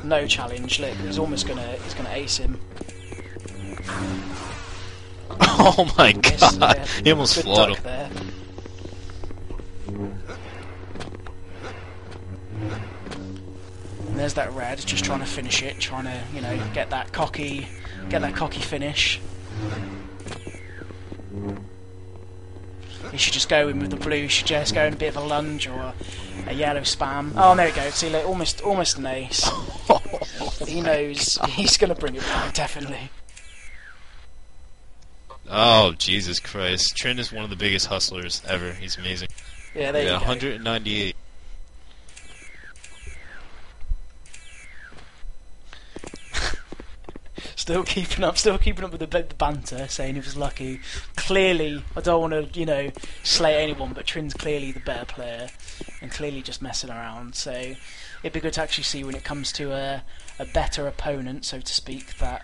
A: No challenge. Look, he's gonna ace him.
B: Oh my
A: Missed
B: god!
A: there.
B: He almost
A: Good
B: floored
A: duck
B: him.
A: there. And there's that red, just trying to finish it, trying to, you know, get that cocky finish. He should just go in with the blue. He should just go in a bit of a lunge or a yellow spam. Oh, there we go. See, look, almost an ace. He knows he's going to bring it back, definitely.
B: Oh, Jesus Christ. Trin is one of the biggest hustlers ever. He's amazing.
A: Yeah, there you go.
B: 198.
A: Still keeping up with the banter, saying he was lucky. Clearly, I don't want to, you know, slay anyone, but Trin's clearly the better player, and clearly just messing around. So it'd be good to actually see when it comes to a better opponent, so to speak, that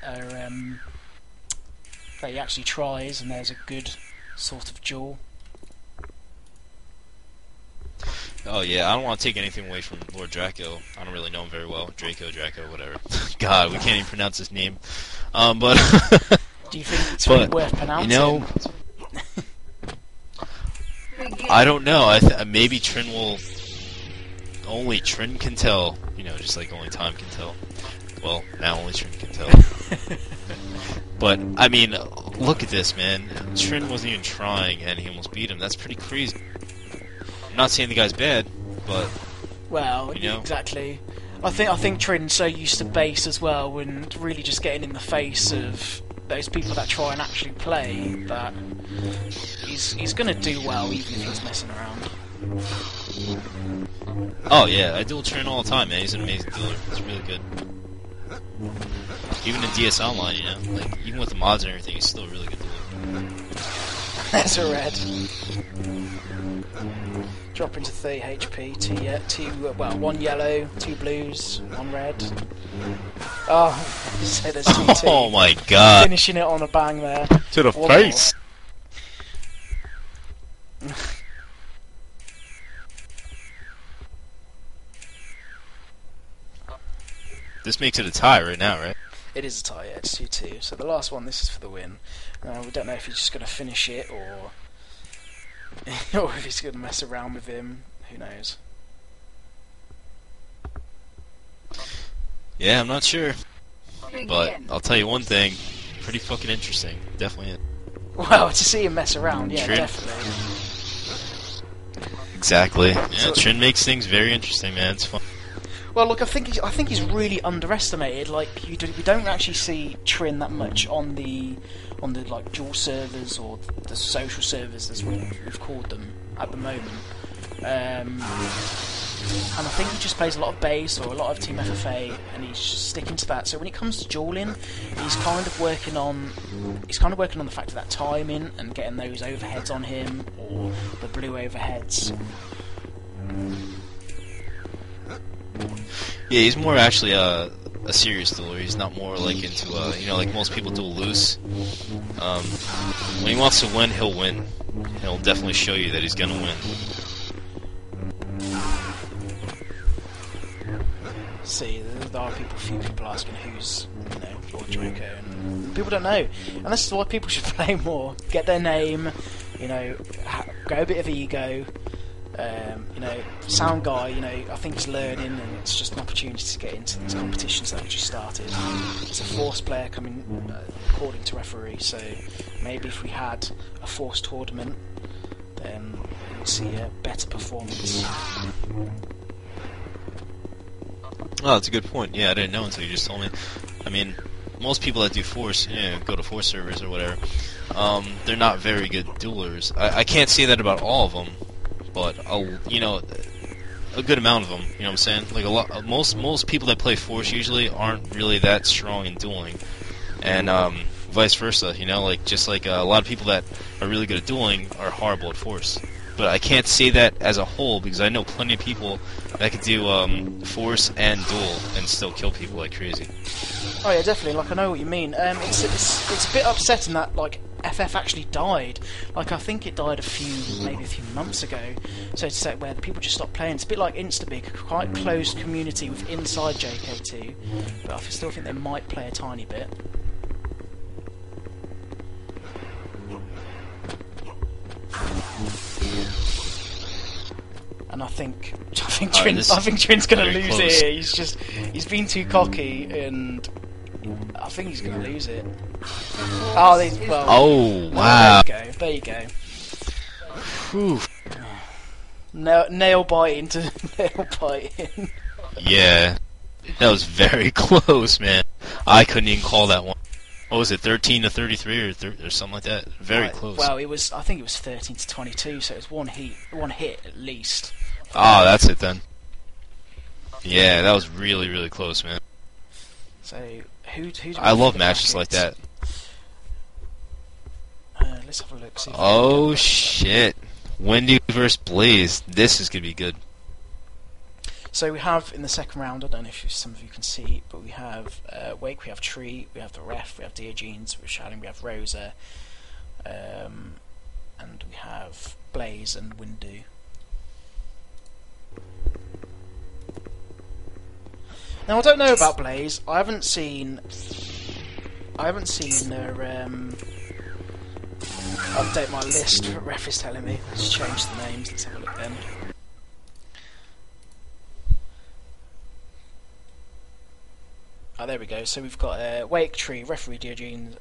A: he actually tries, and there's a good sort of duel.
B: Oh yeah, I don't want to take anything away from Lord Draco. I don't really know him very well. Draco, whatever. God, we can't even pronounce his name. But
A: do you think it's really worth pronouncing?
B: You know, I don't know. Maybe Trin will. Only Trin can tell. You know, just like only time can tell. Well, now only Trin can tell. But I mean, look at this, man. Trin wasn't even trying, and he almost beat him. That's pretty crazy. I'm not saying the guy's bad, but
A: well,
B: you know.
A: Exactly. I think Trin's so used to base as well, and really just getting in the face of those people that try and actually play, that he's going to do well even if he's messing around.
B: Oh yeah, I duel Trin all the time, man. He's an amazing dueler. He's really good. Even in DS Online, you know, like even with the mods and everything, he's still a really good dueler.
A: There's a red. Dropping to 30 HP, well, 1 yellow, 2 blues, 1 red. Oh, so there's 2 teams.
B: Oh my god.
A: Finishing it on a bang there.
B: To the
A: One
B: face! This makes it a tie right now, right?
A: It is a tie, yeah, it's 2-2. So the last one, this is for the win. We don't know if he's just going to finish it or or if he's going to mess around with him. Who knows?
B: Yeah, I'm not sure. But I'll tell you one thing. Pretty fucking interesting. Definitely.
A: Well, to see him mess around, yeah,
B: Trin.
A: definitely.
B: Exactly. Yeah,
A: So-
B: Trin makes things very interesting, man. It's fun.
A: Well, look, I think he's really underestimated. Like, we don't actually see Trin that much on the like dual servers or the social servers as we've called them at the moment. And I think he just plays a lot of base or a lot of Team FFA, and he's just sticking to that. So when it comes to dueling, he's kind of working on the fact of that timing and getting those overheads on him or the blue overheads.
B: Yeah, he's more actually a serious dueler. He's not more like into you know, like most people duel loose. When he wants to win, he'll win. He'll definitely show you that he's gonna win.
A: See, there are few people asking who's, you know, Lord Draco, and people don't know. And this is why people should play more. Get their name, you know, go a bit of ego. You know, Sound Guy, you know, I think he's learning, and it's just an opportunity to get into these competitions that have just started. It's a Force player coming, according to referee, so maybe if we had a Force tournament, then we would see a better performance.
B: Oh, that's a good point. Yeah, I didn't know until you just told me. I mean, most people that do Force, you know, go to Force servers or whatever, they're not very good duelers. I can't say that about all of them, but you know, a good amount of them. You know what I'm saying? Like most people that play Force usually aren't really that strong in dueling, and vice versa. You know, like just like a lot of people that are really good at dueling are horrible at Force. But I can't say that as a whole because I know plenty of people that could do Force and duel and still kill people like crazy.
A: Oh yeah, definitely. Like, I know what you mean. It's a bit upsetting that like FF actually died. Like, I think it died maybe a few months ago. So to say, where the people just stopped playing. It's a bit like Instabig, a quite closed community with inside JK2. But I still think they might play a tiny bit. and I think
B: this
A: Trin's gonna
B: very
A: lose
B: close.
A: it here. He's been too cocky, and I think he's gonna lose it. Oh, well.
B: Oh, wow.
A: There you go.
B: Whew.
A: Nail biting to nail biting.
B: Yeah, that was very close, man. I couldn't even call that one. What was it, 13 to 33 or something like that? Very
A: Right,
B: close.
A: Well, I think it was 13 to 22, so it was one hit at least.
B: Oh, that's it then. Yeah, that was really, really close, man.
A: So who's
B: I love matches like that.
A: Let's have a look. See if
B: Oh shit! Wendy versus Blaze. This is gonna be good.
A: So we have in the second round, I don't know if some of you can see, but we have Wake, we have Tree, we have the Ref, we have Diogenes, we have Shading, we have Rosa, and we have Blaze and Windu. Now I don't know about Blaze. I haven't seen her update my list. Ref is telling me. Let's change the names. Let's have a look then. Oh, there we go. So we've got Wake, Tree, Referee Diogenes,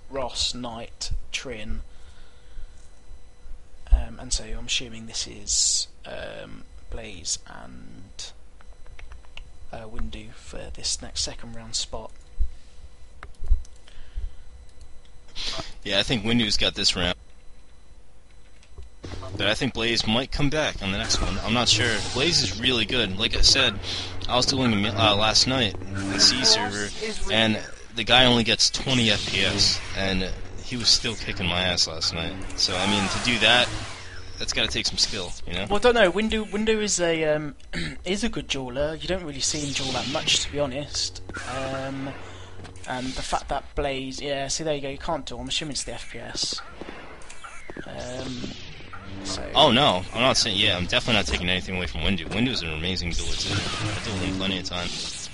A: Ross, Knight, Trin, and so I'm assuming this is Blaze and Windu for this next second round spot.
B: Yeah, I think Windu's got this round. But I think Blaze might come back on the next one. I'm not sure. Blaze is really good. Like I said, I was doing him last night on the C server, and the guy only gets 20 FPS, and he was still kicking my ass last night. So, I mean, to do that, that's got to take some skill, you know?
A: Well, I don't know. Windu is a is a good dueler. You don't really see him duel that much, to be honest. And the fact that Blaze, yeah, see there you go. You can't duel. I'm assuming it's the FPS. So.
B: Oh no, I'm not saying. Yeah, I'm definitely not taking anything away from Windu. Windu's an amazing dueler too. I've dueled him plenty of times.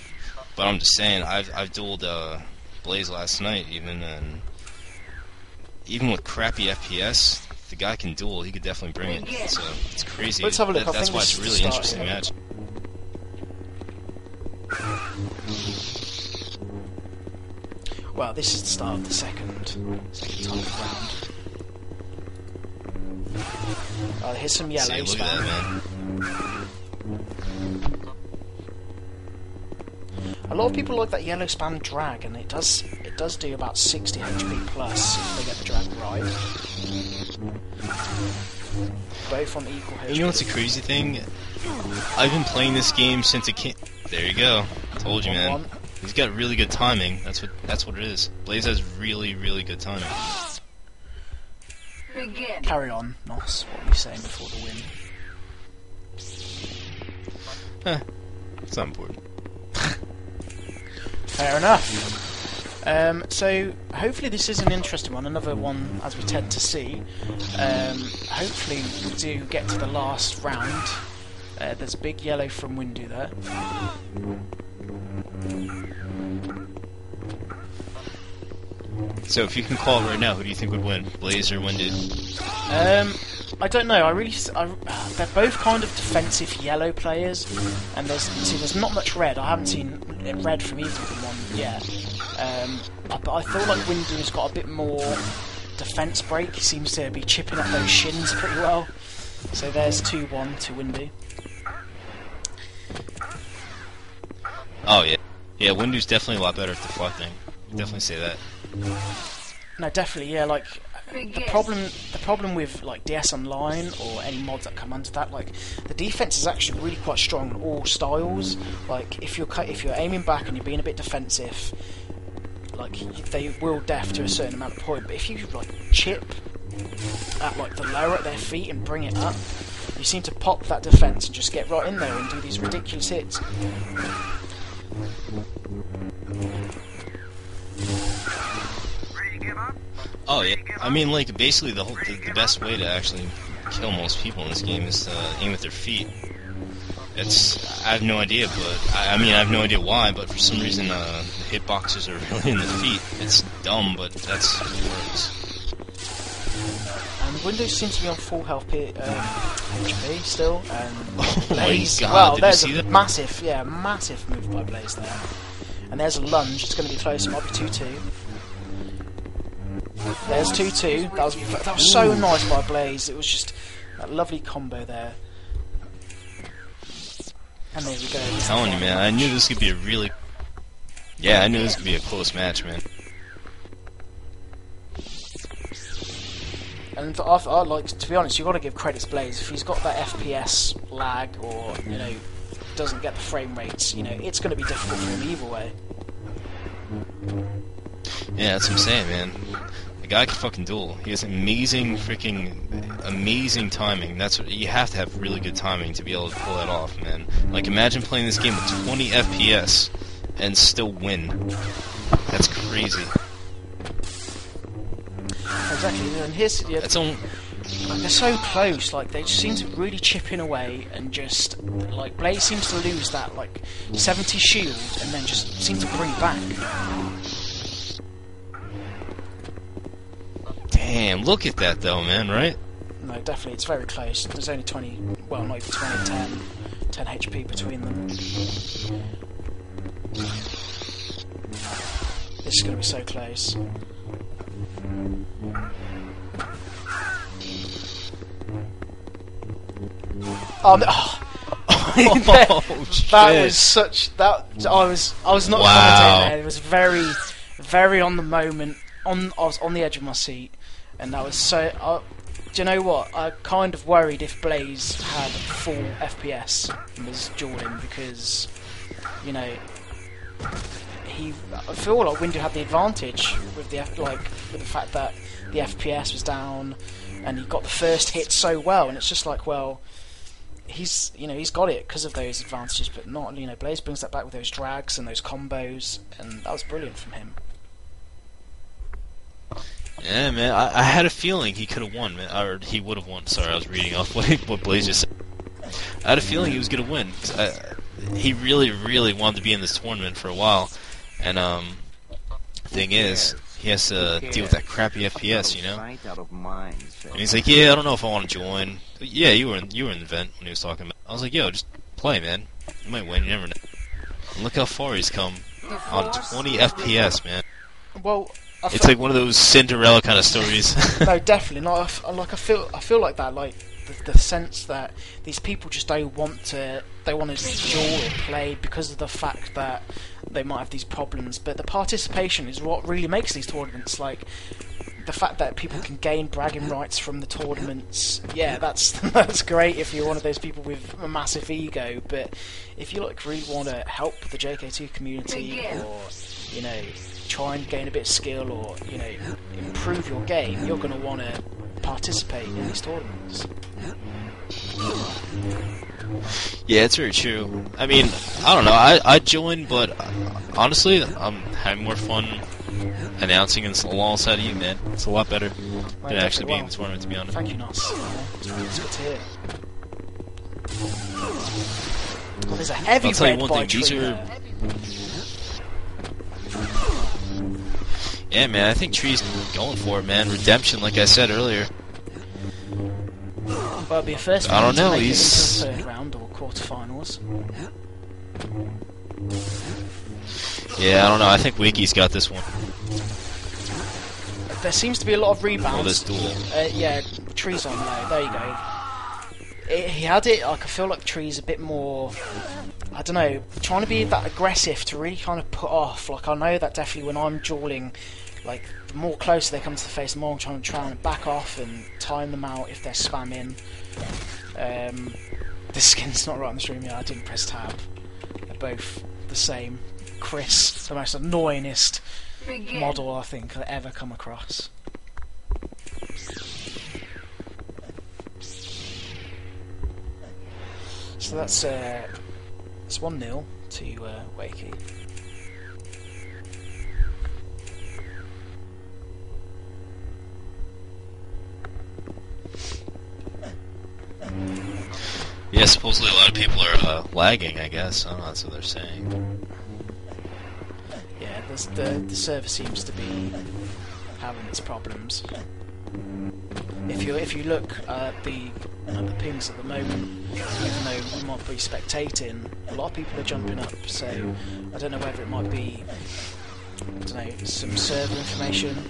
B: But I'm just saying, I've dueled Blaze last night even, and even with crappy FPS, if the guy can duel, he could definitely bring it. So it's crazy.
A: Let's have a look.
B: That's why it's a really interesting match.
A: Well, this is the start of the second time round. Oh, here's some yellow.
B: See, look at that, man.
A: A lot of people like that yellow spam drag, and it does do about 60 HP plus if they get the drag right. Both on equal HP.
B: You know what's the crazy thing? I've been playing this game since it came. There you go. Told you, man. He's got really good timing. That's what it is. Blaze has really, really good timing.
C: Begin.
A: Carry on, Nos. What were you saying before the win?
B: It's not important.
A: Fair enough. So hopefully this is an interesting one, another one as we tend to see. Hopefully we do get to the last round. There's a big yellow from Windu there.
B: So if you can call it right now, who do you think would win, Blaze or Windu?
A: I don't know. They're both kind of defensive yellow players, and there's not much red. I haven't seen red from either of them on yet. But I feel like Windu's got a bit more defense break. He seems to be chipping up those shins pretty well. So there's 2-1 to Windu.
B: Oh yeah, yeah. Windu's definitely a lot better at deflecting. Definitely say that.
A: No, definitely, yeah. Like the problem with like DS Online or any mods that come under that, like the defense is actually really quite strong on all styles. Like if you're aiming back and you're being a bit defensive, like they will def to a certain amount of point. But if you like chip at like the lower at their feet and bring it up, you seem to pop that defense and just get right in there and do these ridiculous hits.
B: Oh yeah, I mean, like basically the best way to actually kill most people in this game is to aim at their feet. I have no idea, but I mean I have no idea why, but for some reason the hitboxes are really in the feet. It's dumb, but that's what it works.
A: And Windows seems to be on full health HP still, and
B: Oh my
A: Blaze.
B: God,
A: Well,
B: did you
A: there's
B: see
A: a
B: that?
A: massive move by Blaze there, and there's a lunge. It's going to be close. It might be 2-2. There's 2-2. That was so nice by Blaze. It was just that lovely combo there. And there we go.
B: I'm telling you, man, I knew this could be a really... Yeah, I knew this could be a close match, man.
A: And I like, to be honest, you've got to give credit to Blaze. If he's got that FPS lag, or doesn't get the frame rates, it's going to be difficult for him either way.
B: Yeah, that's what I'm saying, man. The guy can fucking duel. He has amazing timing. That's what you have to have, really good timing to be able to pull that off, man. Like, imagine playing this game with 20 FPS and still win. That's crazy.
A: Exactly, and here's
B: That's on.
A: like, they're so close. Like, they just seem to really chip in away, and just like Blaze seems to lose that like 70 shield, and then just seems to bring it back.
B: Damn, look at that though, man, right?
A: No, definitely, it's very close. There's only 20, well, not even 20, 10 HP between them. This is going to be so close. Oh, no. That was such that I was not commentating there. It was very, very on the moment. I was on the edge of my seat, and that was so. Do you know what? I kind of worried if Blaze had full FPS and was dueling, because I feel like Windu had the advantage with the fact that the FPS was down, and he got the first hit so well, and it's just like, well, he's got it because of those advantages, but not, Blaze brings that back with those drags and those combos, and that was brilliant from him.
B: Yeah, man, I had a feeling he could have won, man, or he would have won. Sorry, I was reading off what Blaze just said. I had a feeling he was gonna win. He really, really wanted to be in this tournament for a while, and thing is, he has to deal with that crappy FPS, And he's like, yeah, I don't know if I want to join. But yeah, you were in the event when he was talking about. I was like, yo, just play, man. You might win. You never know. And look how far he's come on 20 FPS, man.
A: Well,
B: it's like one of those Cinderella kind of stories.
A: No, definitely not. I feel like that. Like the sense that these people just don't want to. They want to duel or play because of the fact that they might have these problems. But the participation is what really makes these tournaments. Like, the fact that people can gain bragging rights from the tournaments, yeah, that's great if you're one of those people with a massive ego. But if you really want to help the JK2 community, or try and gain a bit of skill, or improve your game, you're going to want to participate in these tournaments.
B: Yeah, it's very true. I mean, I don't know. I joined, but honestly, I'm having more fun announcing alongside of you, man. It's a lot better than actually being in the tournament, to be honest.
A: Thank you, Nos. It's good to hear. Well, there's a heavy
B: I'll tell you
A: red
B: one
A: by
B: thing, these
A: tree
B: are...
A: there.
B: Yeah, man, I think Tree's going for it, man. Redemption, like I said earlier.
A: Well, it'll be a first
B: I don't know,
A: to make
B: he's...
A: it into the third round or quarterfinals.
B: Yeah, I don't know. I think Wiki's got this one.
A: There seems to be a lot of rebounds.
B: Oh, this duel.
A: Yeah, Tree's on low. There you go. He had it. I feel like Tree's a bit more. I don't know, trying to be that aggressive to really kind of put off. Like, I know that definitely when I'm dueling, like, the more closer they come to the face, the more I'm trying to back off and time them out if they're spamming. This skin's not right on the stream, yeah, I didn't press tab. They're both the same. Chris, the most annoyingest model I think I've ever come across. So that's it's 1-0 to Wakey.
B: Yeah, supposedly a lot of people are lagging, I guess. I don't know, that's what they're saying.
A: Yeah, the server seems to be having its problems. if you look at the pings at the moment, even though we might be spectating, a lot of people are jumping up. So I don't know whether it might be, I don't know, some server information.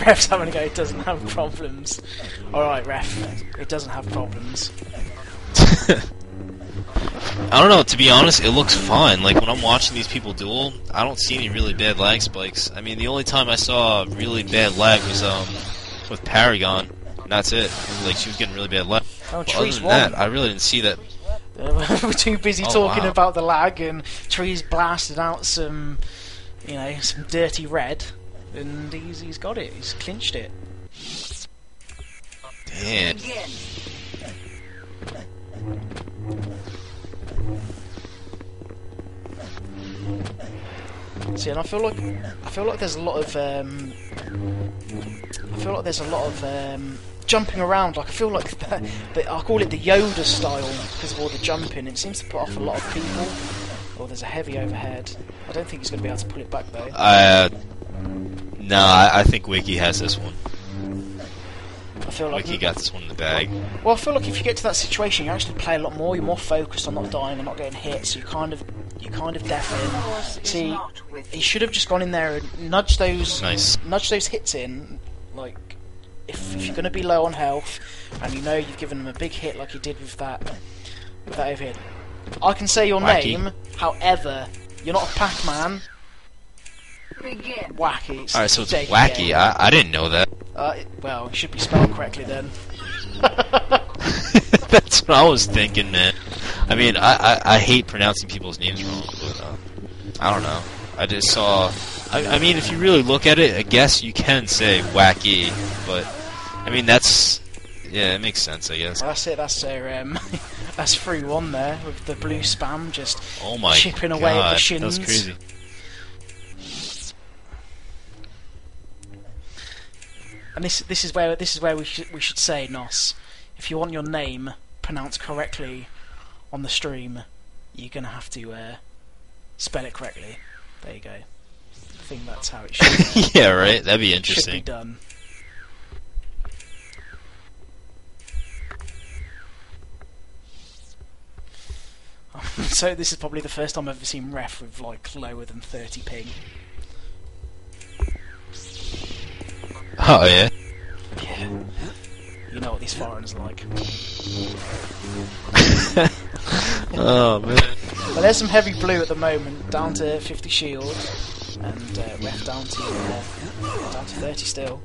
A: Ref's having a go. It doesn't have problems. All right, Ref. It doesn't have problems.
B: I don't know, to be honest, it looks fine. Like, when I'm watching these people duel, I don't see any really bad lag spikes. I mean, the only time I saw really bad lag was with Paragon, and that's it. Like, she was getting really bad lag.
A: Oh,
B: But other
A: Trees
B: than
A: won.
B: that, I really didn't see that.
A: We're too busy talking
B: wow.
A: about the lag, and Trees blasted out some, some dirty red, and he's got it. He's clinched it.
B: Damn.
C: Begin.
A: See, and I feel like there's a lot of jumping around. Like I feel like I call it the Yoda style because of all the jumping. It seems to put off a lot of people. Oh, there's a heavy overhead. I don't think he's going to be able to pull it back though.
B: No, I think Wiki has this one.
A: I feel like
B: Wiki got this one in the bag.
A: Well, I feel like if you get to that situation, you actually play a lot more. You're more focused on not dying and not getting hit, so you kind of deaf in. See, he should have just gone in there and nudged those hits in. Like, if you're going to be low on health, and you've given him a big hit like he did with that overhead. I can say your
B: Wacky.
A: name, however, you're not a Pac-Man.
C: Begin.
A: Wacky.
B: Alright, so it's
A: JK.
B: Wacky. I didn't know that.
A: Well, it should be spelled correctly then.
B: That's what I was thinking, man. I mean, I hate pronouncing people's names wrong, but I don't know. I just saw... I mean, if you really look at it, I guess you can say Wacky, but... I mean, that's... Yeah, it makes sense, I guess.
A: That's it, that's their, that's 3-1 there, with the blue spam just
B: Oh my
A: chipping
B: god,
A: away at the shins.
B: that was crazy.
A: And this is where we should say, Nos, if you want your name pronounced correctly on the stream, you're gonna have to spell it correctly. There you go. I think that's how it should.
B: Yeah, right. That'd be
A: Should be
B: interesting.
A: done. So this is probably the first time I've ever seen Ref with like lower than 30 ping.
B: Oh yeah.
A: Yeah. You know what these foreigners are like.
B: Oh man.
A: Well, there's some heavy blue at the moment, down to 50 shield, and Ref down to 30 still.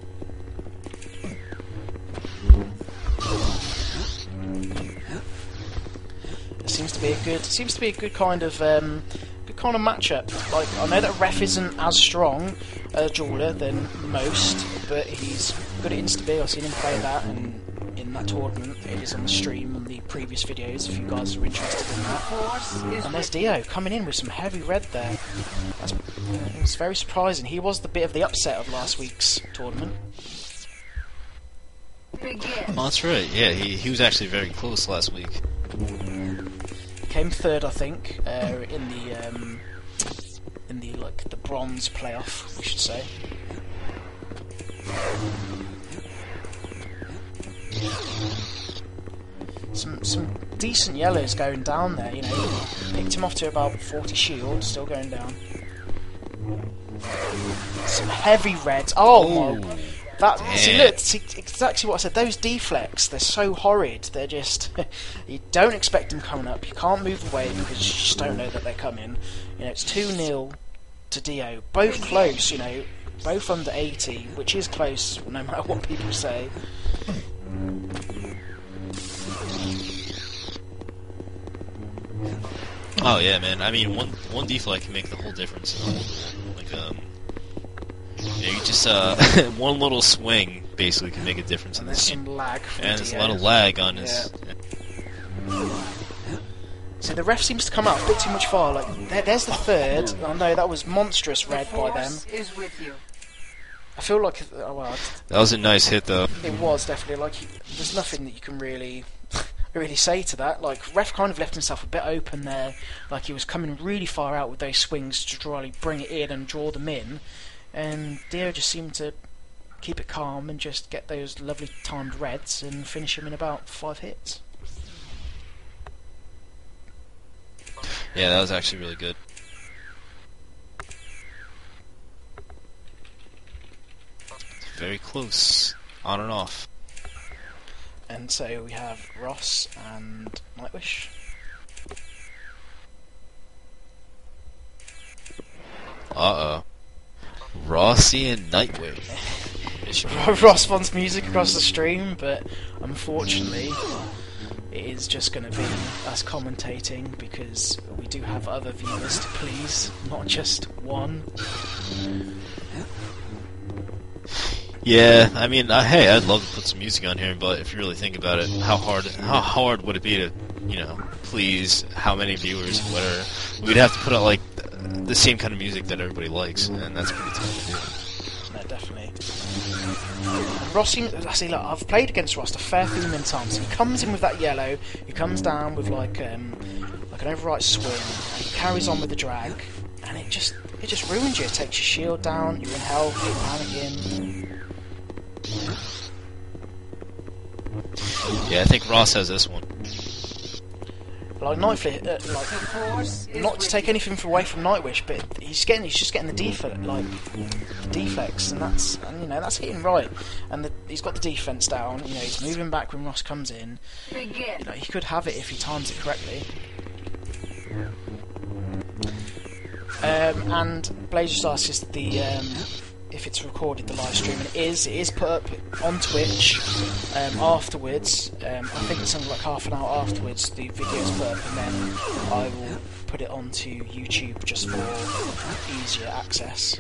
A: It seems to be a good kind of matchup. Like, I know that Ref isn't as strong a jeweler than most, but he's good at Insta-B. I've seen him play that, and in that tournament, it is on the stream on the previous videos. If you guys are interested in that. And there's Dio coming in with some heavy red there. It's very surprising. He was the bit of the upset of last week's tournament.
C: Begin.
B: Oh, that's right. Yeah, he was actually very close last week.
A: Came third, I think, in the the bronze playoff, we should say. Some decent yellows going down there. Picked him off to about 40 shield, still going down. Some heavy reds. Oh my! See, look, it's exactly what I said. Those deflects, they're so horrid. They're just... you don't expect them coming up. You can't move away because you just don't know that they're coming. It's 2-0 to Dio. Both close, both under 80, which is close no matter what people say.
B: Oh yeah, man. I mean, one deflect can make the whole difference. You just one little swing basically can make a difference in
A: And there's
B: this
A: some
B: game.
A: lag from
B: And there's a
A: Dio.
B: lot of lag on his.
A: So the ref seems to come out a bit too much far. Like there's the third. Oh no, that was monstrous
C: The
A: red by them.
C: force is with you.
A: I feel like
B: That was a nice hit, though.
A: it was definitely like there's nothing that you can really say to that. Like ref kind of left himself a bit open there. Like he was coming really far out with those swings to really bring it in and draw them in. And Dio just seemed to keep it calm and just get those lovely timed reds and finish him in about 5 hits.
B: Yeah, that was actually really good. Very close, on and off.
A: And so we have Ross and Nightwish.
B: Uh-oh. Rossi and Nightwish.
A: Ross wants music across the stream, but unfortunately it is just going to be us commentating because we do have other viewers to please, not just one.
B: Yeah, I mean, hey, I'd love to put some music on here, but if you really think about it, how hard would it be to, you know, please how many viewers, whatever? We'd have to put out like the same kind of music that everybody likes, and that's pretty tough to do.
A: No, definitely. Ross, I see. Look, I've played against Ross a fair few many times. He comes in with that yellow. He comes down with like an overright swing, and he carries on with the drag, and it just ruins you. It takes your shield down. You're in health. You're panicking.
B: Yeah, I think Ross has this one.
A: Like Nightflip, not to take anything away from Nightwish, but he's just getting the deflex, and that's hitting right, and he's got the defense down. You know, he's moving back when Ross comes in. You know, he could have it if he times it correctly. And Blaze just asks if it's recorded, the live stream, and it is put up on Twitch afterwards. I think it's something like half an hour afterwards the video's put up, and then I will put it onto YouTube just for easier access.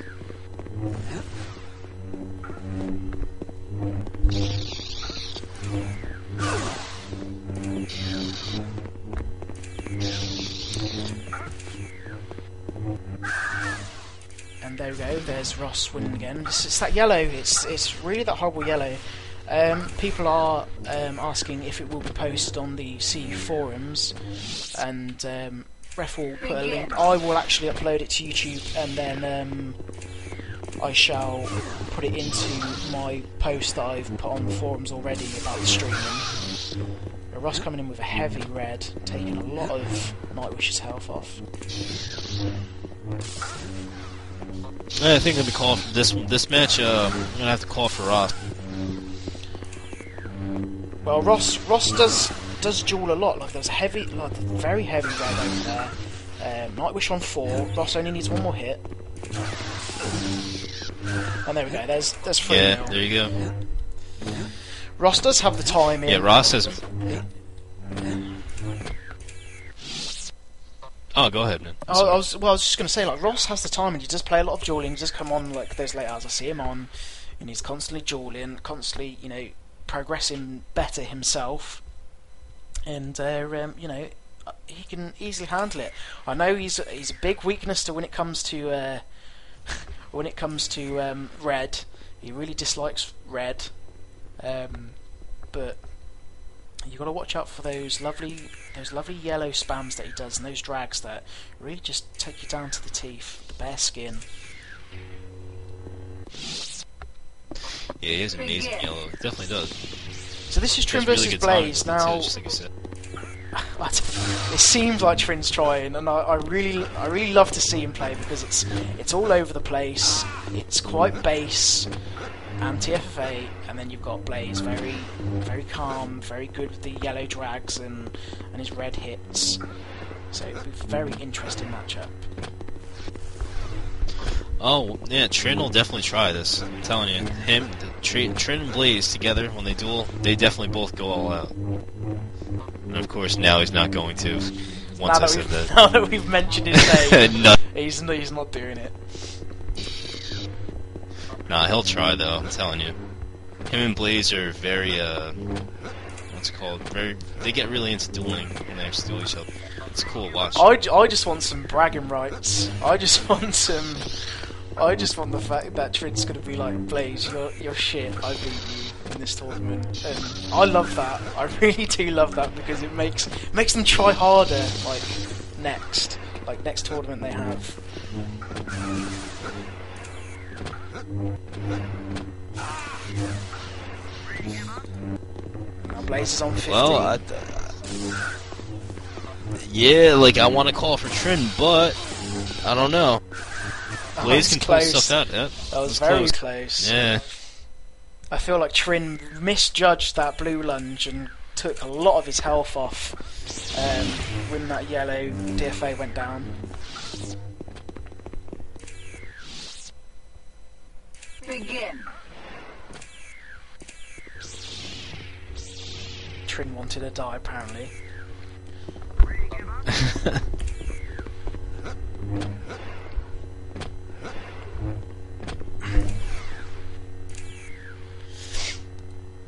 A: And there we go, there's Ross winning again. It's that yellow, it's really that horrible yellow. People are asking if it will be posted on the CE forums, and Ref will put a link. I will actually upload it to YouTube, and then I shall put it into my post that I've put on the forums already about the streaming. Ross coming in with a heavy red, taking a lot of Nightwish's health off.
B: I think I'm gonna call for this match. I'm gonna have to call for Ross.
A: Well, Ross does duel a lot. Like there's a very heavy red over there. Nightwish on 4. Ross only needs one more hit. And there we go. There's 3.
B: Yeah,
A: now.
B: there you go.
A: Ross does have the time in.
B: Yeah, Ross has. Oh, go ahead, man.
A: I was just going to say, like, Ross has the time and he does play a lot of dueling. He does come on, like, those late hours. I see him on, and he's constantly dueling, constantly, you know, progressing better himself. And, you know, he can easily handle it. I know he's a big weakness to when it comes to red. He really dislikes red, but you got to watch out for those lovely yellow spams that he does, and those drags that really just take you down to the teeth, the bare skin.
B: Yeah, he has amazing yellow. He definitely does.
A: So this is Trin
B: Really
A: versus
B: good
A: Blaze
B: timing,
A: now.
B: just like you said.
A: It seems like Trin's trying, and I really love to see him play because it's all over the place. It's quite base and TFFA, and then you've got Blaze, very very calm, very good with the yellow drags and his red hits. So it'll be a very interesting matchup.
B: Oh, yeah, Trin will definitely try this. I'm telling you. Trin and Blaze together, when they duel, they definitely both go all out. And of course, now he's not going to, once I said that.
A: Now that we've mentioned his name,
B: No.
A: he's not doing it.
B: Nah, he'll try, though, I'm telling you. Him and Blaze are very, what's it called? They get really into dueling when they actually duel each other. It's cool to watch.
A: I just want some bragging rights. I just want the fact that Trin's gonna be like, Blaze, you're shit. I beat you in this tournament, and I love that. I really do love that because it makes them try harder. Like next tournament they have. Now Blaze is on 15.
B: Well, yeah, like I want to call for Trin, but I don't know. Blaze can pull stuff out. Yeah,
A: that was very close.
B: Yeah.
A: I feel like Trin misjudged that blue lunge and took a lot of his health off when that yellow DFA went down.
C: Begin.
A: Trin wanted to die, apparently.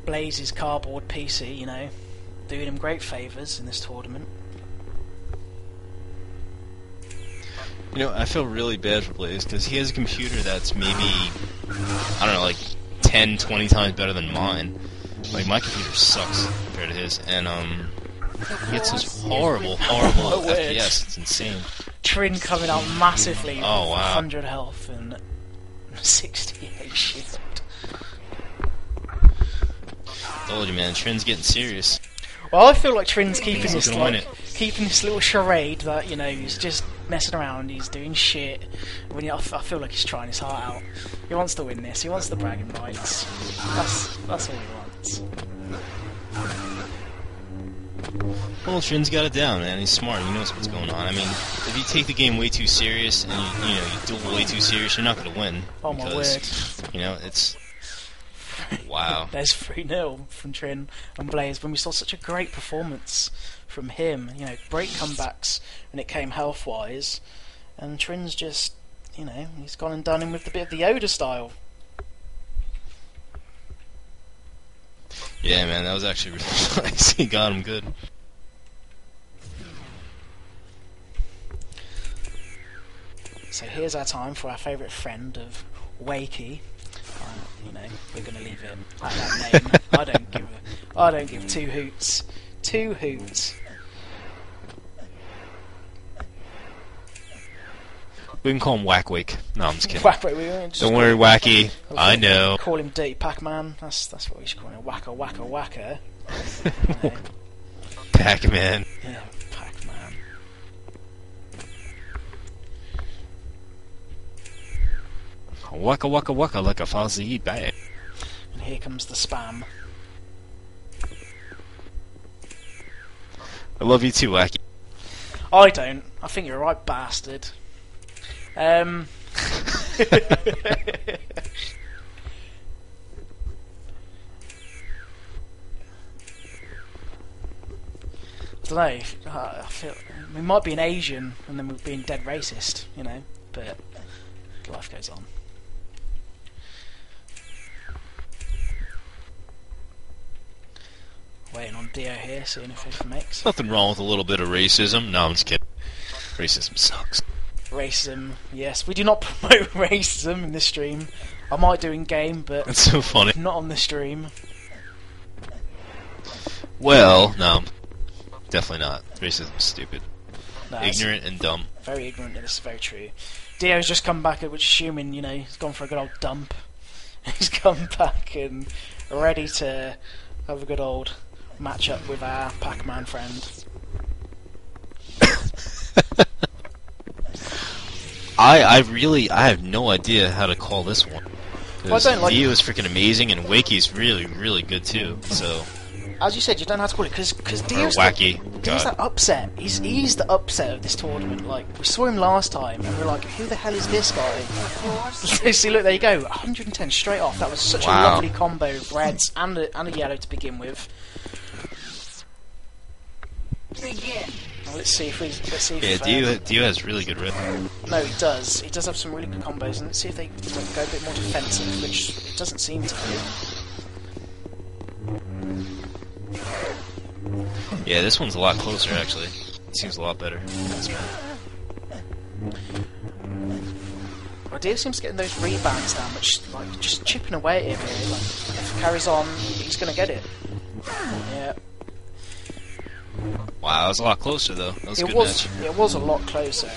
A: Blaze's cardboard PC, you know, doing him great favours in this tournament.
B: You know, I feel really bad for Blaze because he has a computer that's maybe, I don't know, like 10, 20 times better than mine. Like, my computer sucks compared to his, and he gets this horrible FPS. It's insane.
A: Trin coming out massively with
B: Oh, wow.
A: 100 health and 68 shield.
B: Told you, man. Trin's getting serious.
A: Well, I feel like Trin's keeping
B: He's
A: this
B: gonna win it.
A: keeping this little charade that, you know, he's just messing around, he's doing shit. I feel like he's trying his heart out. He wants to win this. He wants the bragging rights. That's all he wants.
B: Well, Trin's got it down, man. He's smart. He knows what's going on. I mean, if you take the game way too serious and you duel way too serious, you're not going to win.
A: Oh my word!
B: You know, it's wow.
A: There's 3-0 from Trin and Blaze when we saw such a great performance from him. You know, great comebacks when it came health-wise, and Trin's just, you know, he's gone and done him with a bit of the Yoda style.
B: Yeah, man, that was actually really nice. He got him good.
A: So here's our time for our favourite friend of Wakey. You know, we're gonna leave it at that name. I don't give two hoots. 2 hoots.
B: We can call him Wackwake. No, I'm just kidding.
A: Don't
B: worry, Wacky. I know.
A: Call him Dirty Pac-Man. That's what we should call him. Wacka wacka wacka. You know.
B: Pac-Man.
A: Yeah, Pac-Man.
B: Waka waka waka like a Fozzie bag.
A: And here comes the spam.
B: I love you too, Wacky.
A: I don't. I think you're a right bastard. I don't know. I feel we might be an Asian, and then we're being dead racist, you know. But life goes on. Waiting on Dio here, seeing if he makes.
B: Nothing wrong with a little bit of racism. No, I'm just kidding. Racism sucks.
A: Racism, yes. We do not promote racism in this stream. I might do in game, but
B: That's so funny.
A: not on the stream.
B: Well, no. Definitely not. Racism's stupid.
A: No, it's
B: Ignorant and dumb.
A: very ignorant, and it's very true. Dio's just come back, which assuming, you know, he's gone for a good old dump. He's come back and ready to have a good old match up with our Pac-Man friend.
B: I have no idea how to call this one.
A: Well, I don't like-
B: Dio is freaking amazing, and Wakey's really, really good too. So,
A: As you said, you don't know how to call it, because Dio's
B: Wacky.
A: Dio's
B: God.
A: that upset. He's the upset of this tournament. Like, we saw him last time, and we're like, who the hell is this guy? See, look, there you go, 110 straight off. That was such a
B: Wow.
A: lovely combo of reds and a yellow to begin with.
C: Begin.
A: Now, let's see if
B: Yeah, Dio has really good rhythm.
A: No, he does. He does have some really good combos, and let's see if they go a bit more defensive, which it doesn't seem to be.
B: Yeah, this one's a lot closer actually. It seems a lot better.
A: Well, Dio seems to get those rebounds down, which like just chipping away at him. Really. Like, if he carries on, he's gonna get it. Yeah.
B: Wow, it was a lot closer though. That was a good match.
A: It was a lot closer.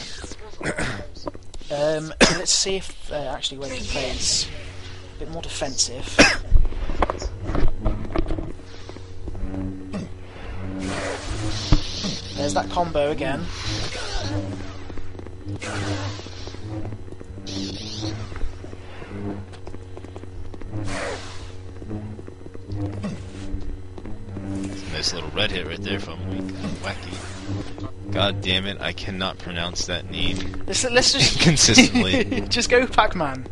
A: Let's see if actually Wakey plays a bit more defensive. There's that combo again.
B: Nice little red hit right there from Wacky. God damn it, I cannot pronounce that name
A: Let's just
B: consistently.
A: just go Pac-Man.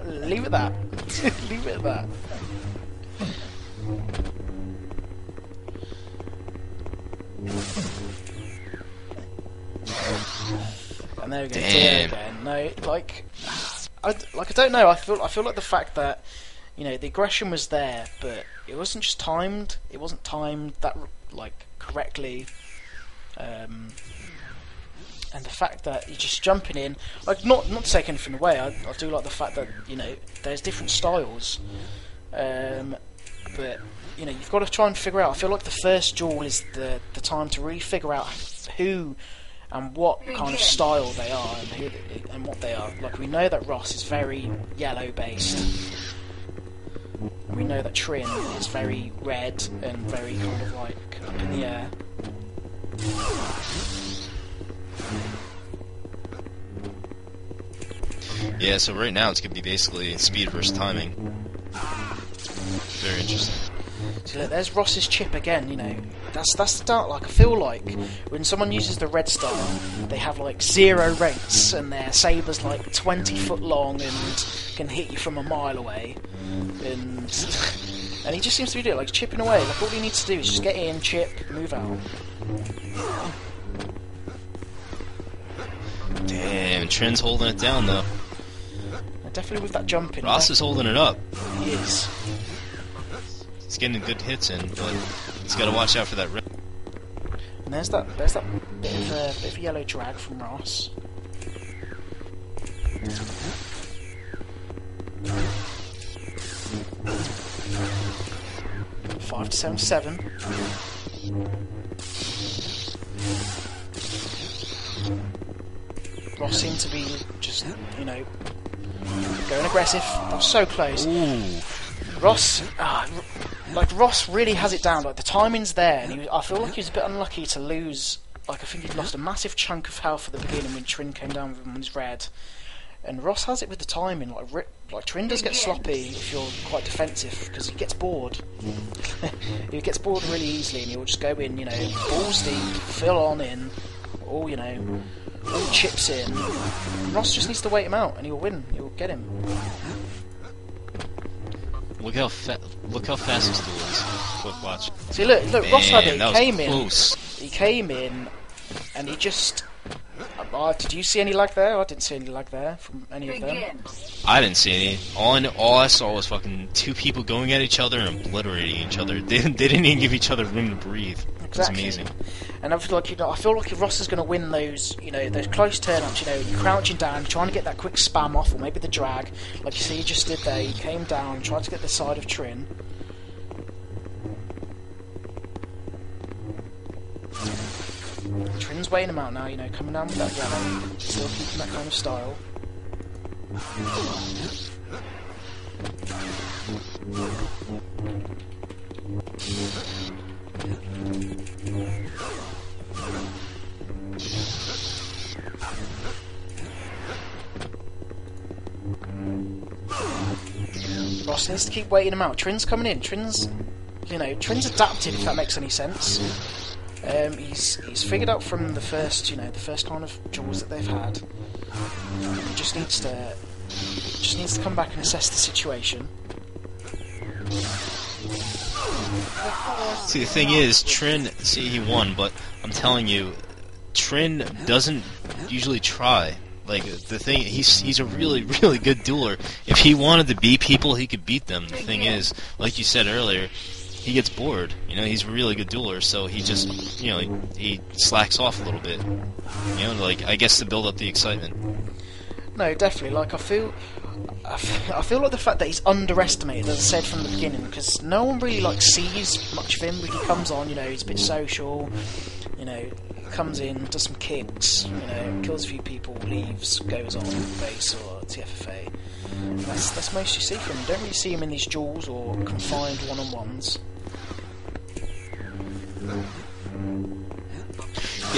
A: Leave it that. Leave it at that. And there we go.
B: Damn.
A: Again. No, I don't know. I feel like the fact that, you know, the aggression was there, but it wasn't just timed. It wasn't timed that correctly. And the fact that you're just jumping in, not to take anything away. I do like the fact that, you know, there's different styles. But you know, you've got to try and figure out. I feel like the first duel is the time to really figure out who and what kind of style they are and what they are. Like, we know that Ross is very yellow based, and we know that Trin is very red and very kind of like up in the air.
B: Yeah, so right now it's going to be basically speed versus timing. Very interesting.
A: So look, there's Ross's chip again, you know. That's the dark. Like, I feel like when someone uses the red style, they have like 0 rates, and their saber's like 20 foot long and can hit you from a mile away. And he just seems to be doing it, like chipping away. Like, all he needs to do is just get in, chip, move out.
B: Damn, Trin's holding it down though.
A: Definitely with that jumping.
B: Ross is holding it up.
A: He is.
B: He's getting good hits in, but he's got to watch out for that red.
A: And there's that bit of a yellow drag from Ross. Five to 7-7. Ross seemed to be just, you know, going aggressive. That was so close.
B: Ooh.
A: Ross really has it down. Like, the timing's there, and I feel like he was a bit unlucky to lose. Like, I think he'd lost a massive chunk of health at the beginning when Trin came down with him on his red. And Ross has it with the timing. Like Trin does get sloppy if you're quite defensive, because he gets bored. He gets bored really easily, and he'll just go in, you know, balls deep, full on in, all, you know, all chips in. And Ross just needs to wait him out, and he'll win. He'll get him.
B: Look how fast this duel is. Quick watch.
A: See, look, Ross had it.
B: That
A: He came in, and he just. Did you see any lag there? I didn't see any lag there from any of them.
B: I didn't see any. All I saw was fucking 2 people going at each other and obliterating each other. They didn't even give each other room to breathe.
A: Exactly.
B: It's amazing.
A: And I feel like, you know, if Ross is going to win those, you know, those close turn-ups, you know, you're crouching down, trying to get that quick spam off, or maybe the drag, like you see he just did there. He came down, tried to get the side of Trin. Trin's weighing him out now, you know, coming down with that yellow, still keeping that kind of style. Ross needs to keep waiting him out. Trin's coming in. Trin's adapted, if that makes any sense. He's figured out from the first, you know, the first kind of duels that they've had. He just needs to come back and assess the situation.
B: See, the thing is, Trin, he won, but I'm telling you, Trin doesn't usually try. Like, the thing, he's a really, really good dueler. If he wanted to beat people, he could beat them. The thing is, like you said earlier, he gets bored. You know, he's a really good dueler, so he just, you know, he slacks off a little bit. You know, like, I guess to build up the excitement.
A: No, definitely. Like, I feel like the fact that he's underestimated, as I said from the beginning, because no one really like sees much of him when he comes on. You know, he's a bit social. You know, comes in, does some kicks. You know, kills a few people, leaves, goes on base or TFFA. And that's most you see from him. You don't really see him in these duels or confined one-on-ones.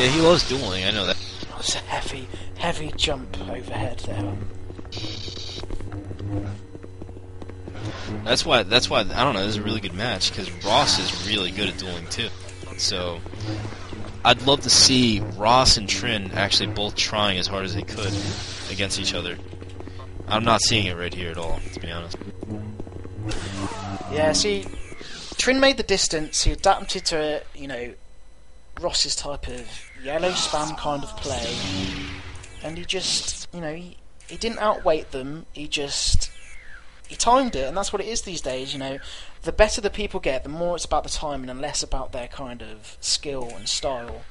B: Yeah, he loves dueling. I know that.
A: That was a heavy jump overhead there.
B: That's why I don't know. This is a really good match because Ross is really good at dueling too. So I'd love to see Ross and Trin actually both trying as hard as they could against each other. I'm not seeing it right here at all, to be honest.
A: Yeah, see, Trin made the distance. He adapted to, you know, Ross's type of yellow spam kind of play, and he just, you know, he didn't outweight them. He timed it, and that's what it is these days. You know, the better the people get, the more it's about the timing and less about their kind of skill and style.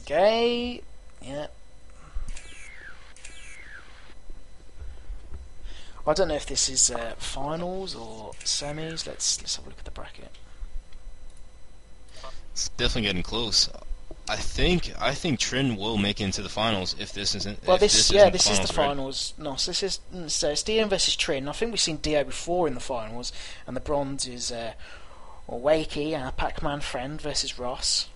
A: Okay, yeah. I don't know if this is finals or semis. Let's have a look at the bracket.
B: It's definitely getting close. I think Trin will make it into the finals if this isn't.
A: Well, this is the
B: right?
A: finals. No, so it's Dio versus Trin. I think we've seen Dio before in the finals, and the bronze is Wakey, our Pac-Man friend, versus Ross.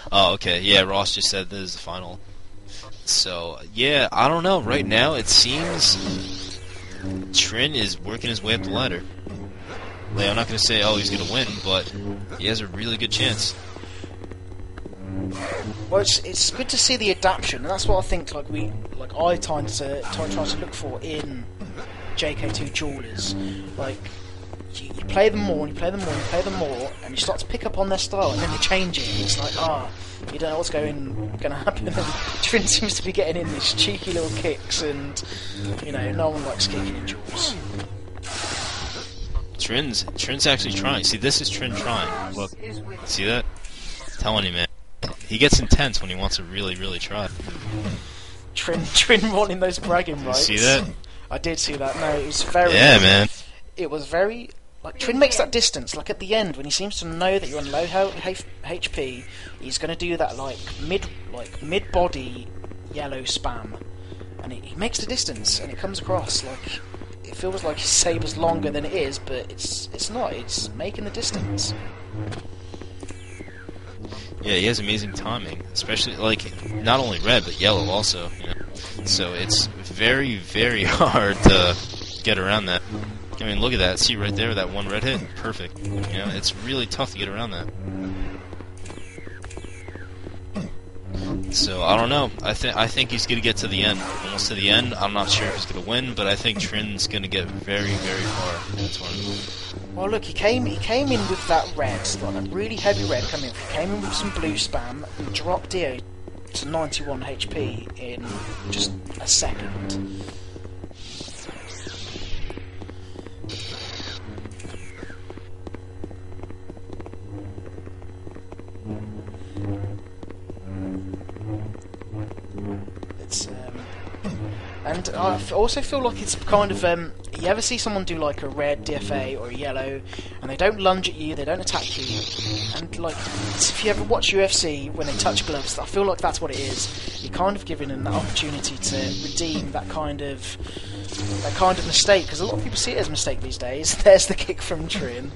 B: Oh, okay. Yeah, Ross just said this is the final. So, yeah, I don't know. Right now, it seems Trin is working his way up the ladder. Like, I'm not going to say, oh, he's going to win, but he has a really good chance.
A: Well, it's good to see the adaptation, and that's what I think. I try to look for in JK2 Jewelers. Like, you play them more, and you play them more, and you play them more, and you start to pick up on their style, and then they change it. And it's like, you don't know what's going to happen. And Trin seems to be getting in these cheeky little kicks, and you know, no one likes kicking in duels.
B: Trin's actually trying. See, this is Trin trying. Look, see that? I'm telling you, man. He gets intense when he wants to really, really try.
A: Trin wanting those bragging rights.
B: You see that?
A: I did see that. No, it was very.
B: Yeah, man.
A: It was very. Like, Trin makes that distance, like at the end, when he seems to know that you're on low HP, he's going to do that, mid-body yellow spam. And he makes the distance, and it comes across, like, it feels like his saber's longer than it is, but it's not, it's making the distance.
B: Yeah, he has amazing timing, especially, like, not only red, but yellow also, you know? So it's very, very hard to get around that. I mean, look at that. See right there, that one red hit? Perfect. You know, it's really tough to get around that. So, I don't know. I think he's going to get to the end. Almost to the end. I'm not sure if he's going to win, but I think Trin's going to get very, very far in this one.
A: Well, look, he came in with that red, like that really heavy red coming in. He came in with some blue spam and dropped Dio to 91 HP in just a second. And I also feel like it's kind of, you ever see someone do like a red DFA or a yellow, and they don't lunge at you, they don't attack you, and like, if you ever watch UFC when they touch gloves, I feel like that's what it is. You're kind of giving them that opportunity to redeem that kind of mistake, because a lot of people see it as a mistake these days. There's the kick from Trin.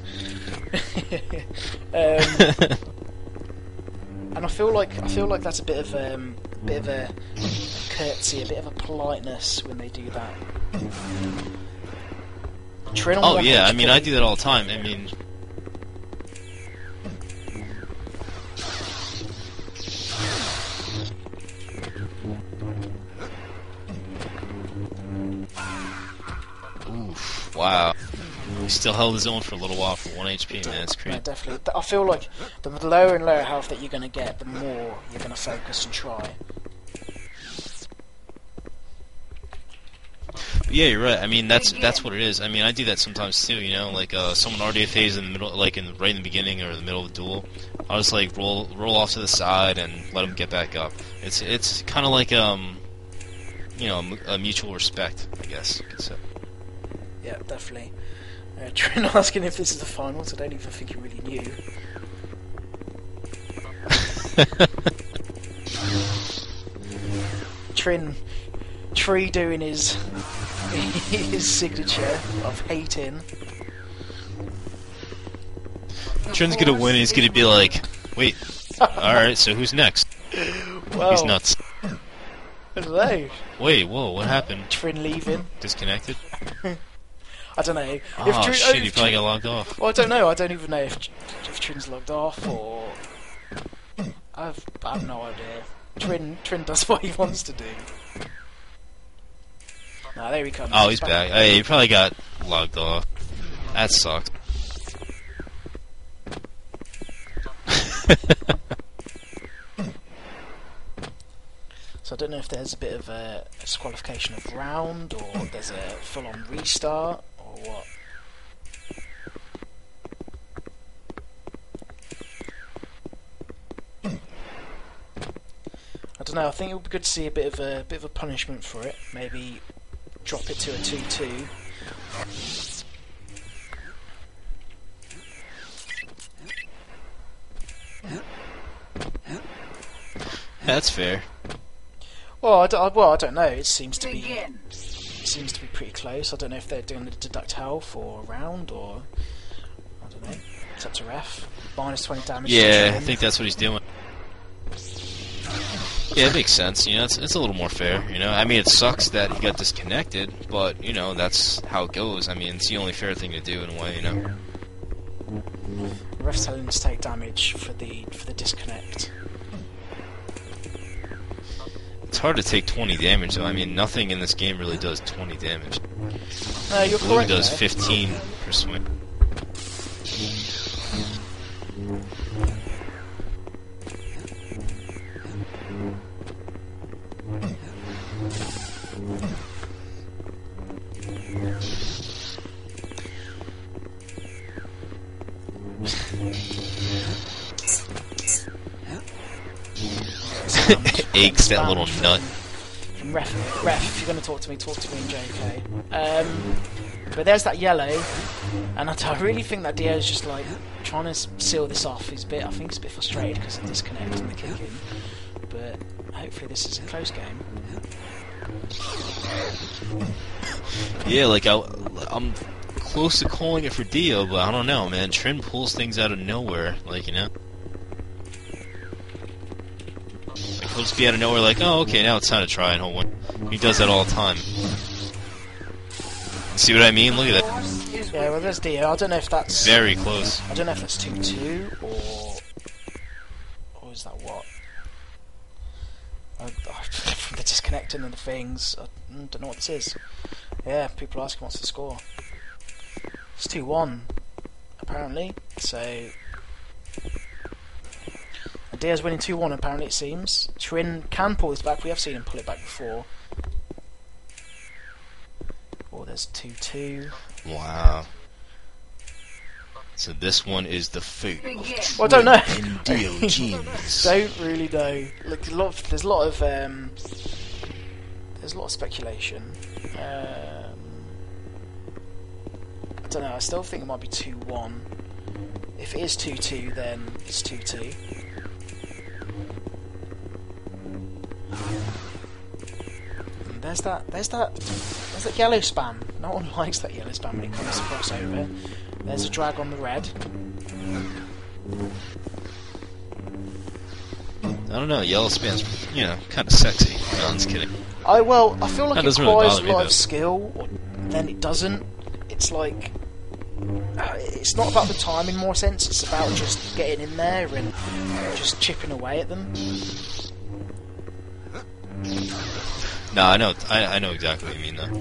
A: And I feel like that's a bit of a curtsy, a bit of a politeness when they do that. Trin on
B: oh
A: one
B: yeah,
A: HP.
B: I mean, I do that all the time. I mean, oof, wow. He still held his own for a little while for 1 HP, man. It's crazy.
A: Yeah, definitely. I feel like the lower and lower health that you're going to get, the more you're going to focus and try.
B: Yeah, you're right. I mean, that's what it is. I mean, I do that sometimes too. You know, like someone RDFAs in the middle, like right in the beginning or in the middle of the duel. I'll just like roll off to the side and let them get back up. It's kind of like you know, a mutual respect, I guess you could say.
A: Yeah, definitely. Trin asking if this is the finals. I don't even think he really knew. Tree doing his signature of hating.
B: Trin's gonna win and he's gonna be like, wait, alright, so who's next?
A: Well,
B: He's nuts.
A: I don't know.
B: Wait, whoa, what happened?
A: Trin leaving.
B: Disconnected?
A: I don't know.
B: Oh shit, he probably got logged off.
A: Well, I don't know. I don't even know if Trin's logged off or I have no idea. Trin does what he wants to do. No, there he comes.
B: Oh, he's back. Hey, he probably got logged off. That sucks.
A: So I don't know if there's a bit of a disqualification of round, or there's a full-on restart, or what. I don't know. I think it would be good to see a bit of a punishment for it. Maybe drop it to a 2-2.
B: That's fair.
A: Well, I don't know. It seems to be pretty close. I don't know if they're doing to deduct health or round, or I don't know. It's up to ref. Minus 20 damage.
B: Yeah, I think that's what he's doing. Yeah, it makes sense. You know, it's a little more fair. You know, I mean, it sucks that he got disconnected, but you know, that's how it goes. I mean, it's the only fair thing to do in a way. You know.
A: The ref's telling him to take damage for the disconnect.
B: It's hard to take 20 damage, though. I mean, nothing in this game really does 20 damage.
A: No, you're
B: Blue
A: correct.
B: does
A: there.
B: 15 per swing. Aches, that little nut.
A: Ref, if you're going to talk to me in JK. But there's that yellow, and I really think that Dio's just like trying to seal this off. I think he's a bit frustrated because of the disconnect and the kicking. But hopefully this is a close game.
B: Yeah, like I'm close to calling it for Dio, but I don't know, man. Trin pulls things out of nowhere, like, you know. Like, he'll just be out of nowhere, like, oh, okay, now it's time to try, and he'll win. He does that all the time. See what I mean? Look at that.
A: Yeah, well, there's Dio. I don't know if that's
B: Very close.
A: I don't know if that's 2-2 or is that what? From the disconnecting and the things, I don't know what this is. Yeah, people are asking what's the score. It's 2-1, apparently. So, and Dio's winning 2-1. Apparently, it seems. Trin can pull this back. We have seen him pull it back before. Oh, there's 2-2.
B: Wow. So this one is the fate of
A: Well, I don't know.
B: and Diogenes.
A: Don't really know. Look, there's a lot of speculation. I don't know. I still think it might be 2-1. If it is 2-2, then it's 2-2. And there's that yellow spam. No one likes that yellow spam when it comes to crossover. There's a drag on the red.
B: I don't know, yellow spam's, you know, kind of sexy. No, I'm just kidding.
A: I feel like
B: That
A: it
B: doesn't really
A: requires
B: bother
A: a
B: me,
A: lot
B: though.
A: of skill, or then it doesn't. It's like it's not about the timing, more sense. It's about just getting in there and just chipping away at them.
B: No, I know exactly what you mean, though.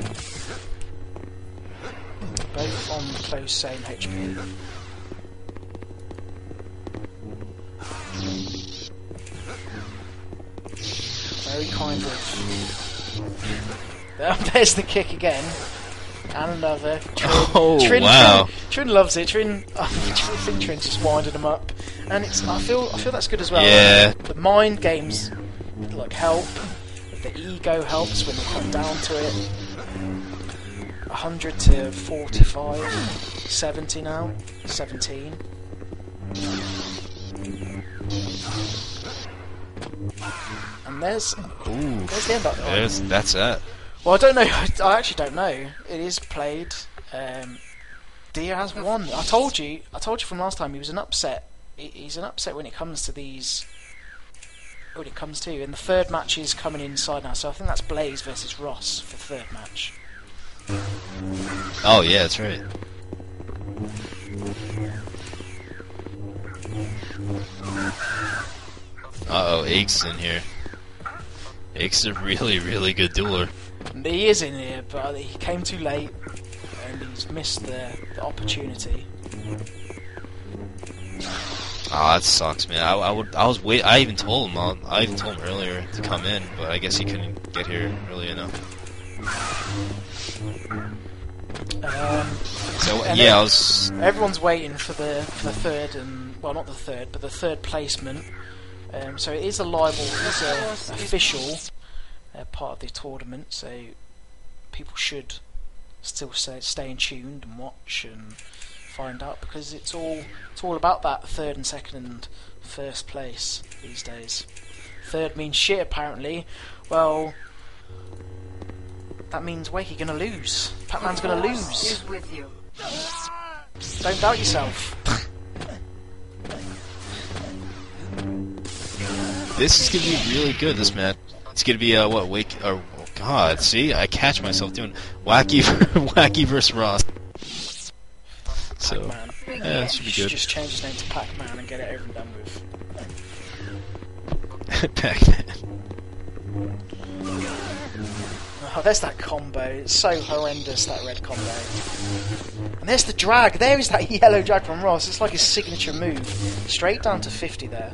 A: Both on close, same HP. Very kind of. There's the kick again, and another. Trin,
B: Oh, wow.
A: Trin loves it. I think Trin's just winding him up, and it's. I feel that's good as well.
B: Yeah.
A: The mind games like help. The ego helps when they come down to it. 100 to 45, 70 now, 17. And and there's the end of it.
B: That's it.
A: Well, I don't know. I actually don't know. It is played. Dia has won. I told you from last time. He was an upset. He's an upset when it comes to these. When it comes to, and the third match is coming inside now. So I think that's Blaze versus Ross for the third match.
B: Oh yeah, that's right. Uh oh, Ake's in here. Ake's a really, really good dueler.
A: And he is in here, but he came too late, and he's missed the opportunity.
B: Oh, that sucks, man. I even told him. I even told him earlier to come in, but I guess he couldn't get here early enough.
A: Everyone's waiting for the third not the third, but the third placement. So it is a liable, it is an official part of the tournament. So people should still stay in tuned and watch and find out, because it's all about that third and second and first place these days. Third means shit apparently. Well, that means Wakey gonna lose. Pac-Man's gonna lose.
C: Is with you.
A: Don't doubt yourself.
B: This is gonna be really good. This match. It's gonna be oh God, see, I catch myself doing wacky versus Ross. So
A: Pac-Man.
B: yeah, it should be good.
A: Just change his name to Pac-Man and get it over and done with.
B: Pac-Man.
A: Oh, there's that combo. It's so horrendous, that red combo. And there's the drag. There is that yellow drag from Ross. It's like his signature move. Straight down to 50 there.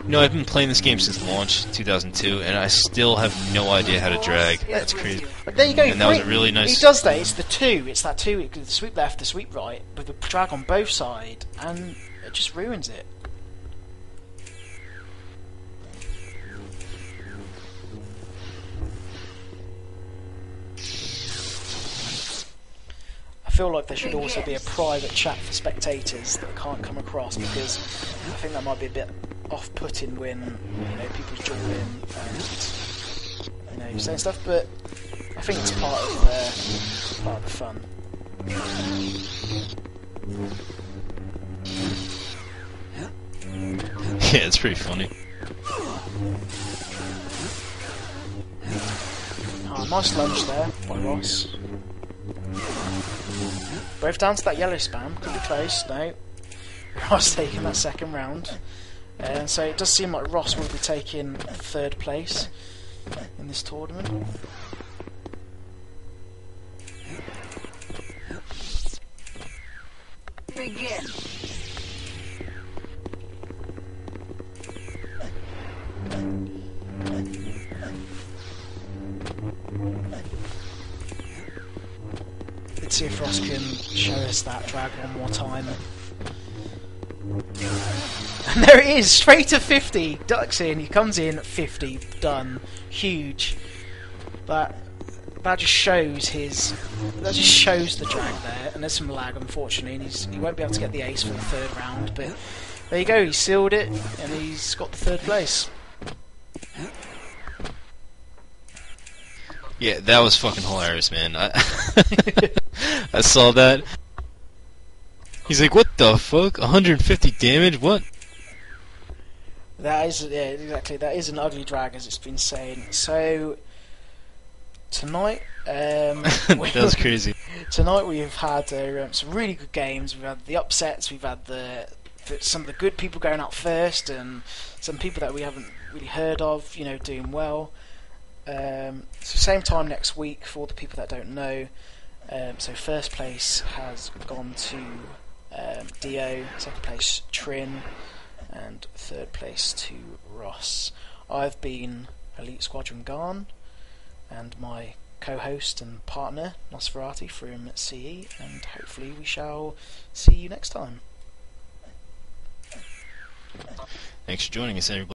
B: You know, I've been playing this game since launch, 2002, and I still have no idea how to drag. That's crazy.
A: But there you go.
B: And that was a really nice...
A: He does that. It's the two. It's that two. The sweep left, the sweep right, with the drag on both sides, and it just ruins it. I feel like there should also be a private chat for spectators that can't come across, because I think that might be a bit off-putting when people join in and saying stuff. But I think it's part of the fun.
B: Yeah, it's pretty funny.
A: Oh, nice lunge there by Ross. Both down to that yellow spam. Could be close. No. Ross taking that second round. And so it does seem like Ross will be taking third place in this tournament.
C: Begin.
A: Let's see if Ross can show us that drag one more time. And there it is, straight to 50. Ducks in, he comes in, 50, done. Huge. That just shows the drag there, and there's some lag unfortunately, and he won't be able to get the ace for the third round, but there you go, he sealed it, and he's got the third place.
B: Yeah, that was fucking hilarious, man. I saw that. He's like, what the fuck? 150 damage? What?
A: That is, yeah, exactly. That is an ugly drag, as it's been saying. So tonight,
B: that was crazy.
A: Tonight we've had some really good games. We've had the upsets. We've had some of the good people going out first, and some people that we haven't really heard of, doing well. So same time next week for the people that don't know. So first place has gone to Dio, second place Trin, and third place to Ross. I've been Elite Squadron Garn, and my co-host and partner Nosferati from CE, and hopefully we shall see you next time.
B: Thanks for joining us, everybody.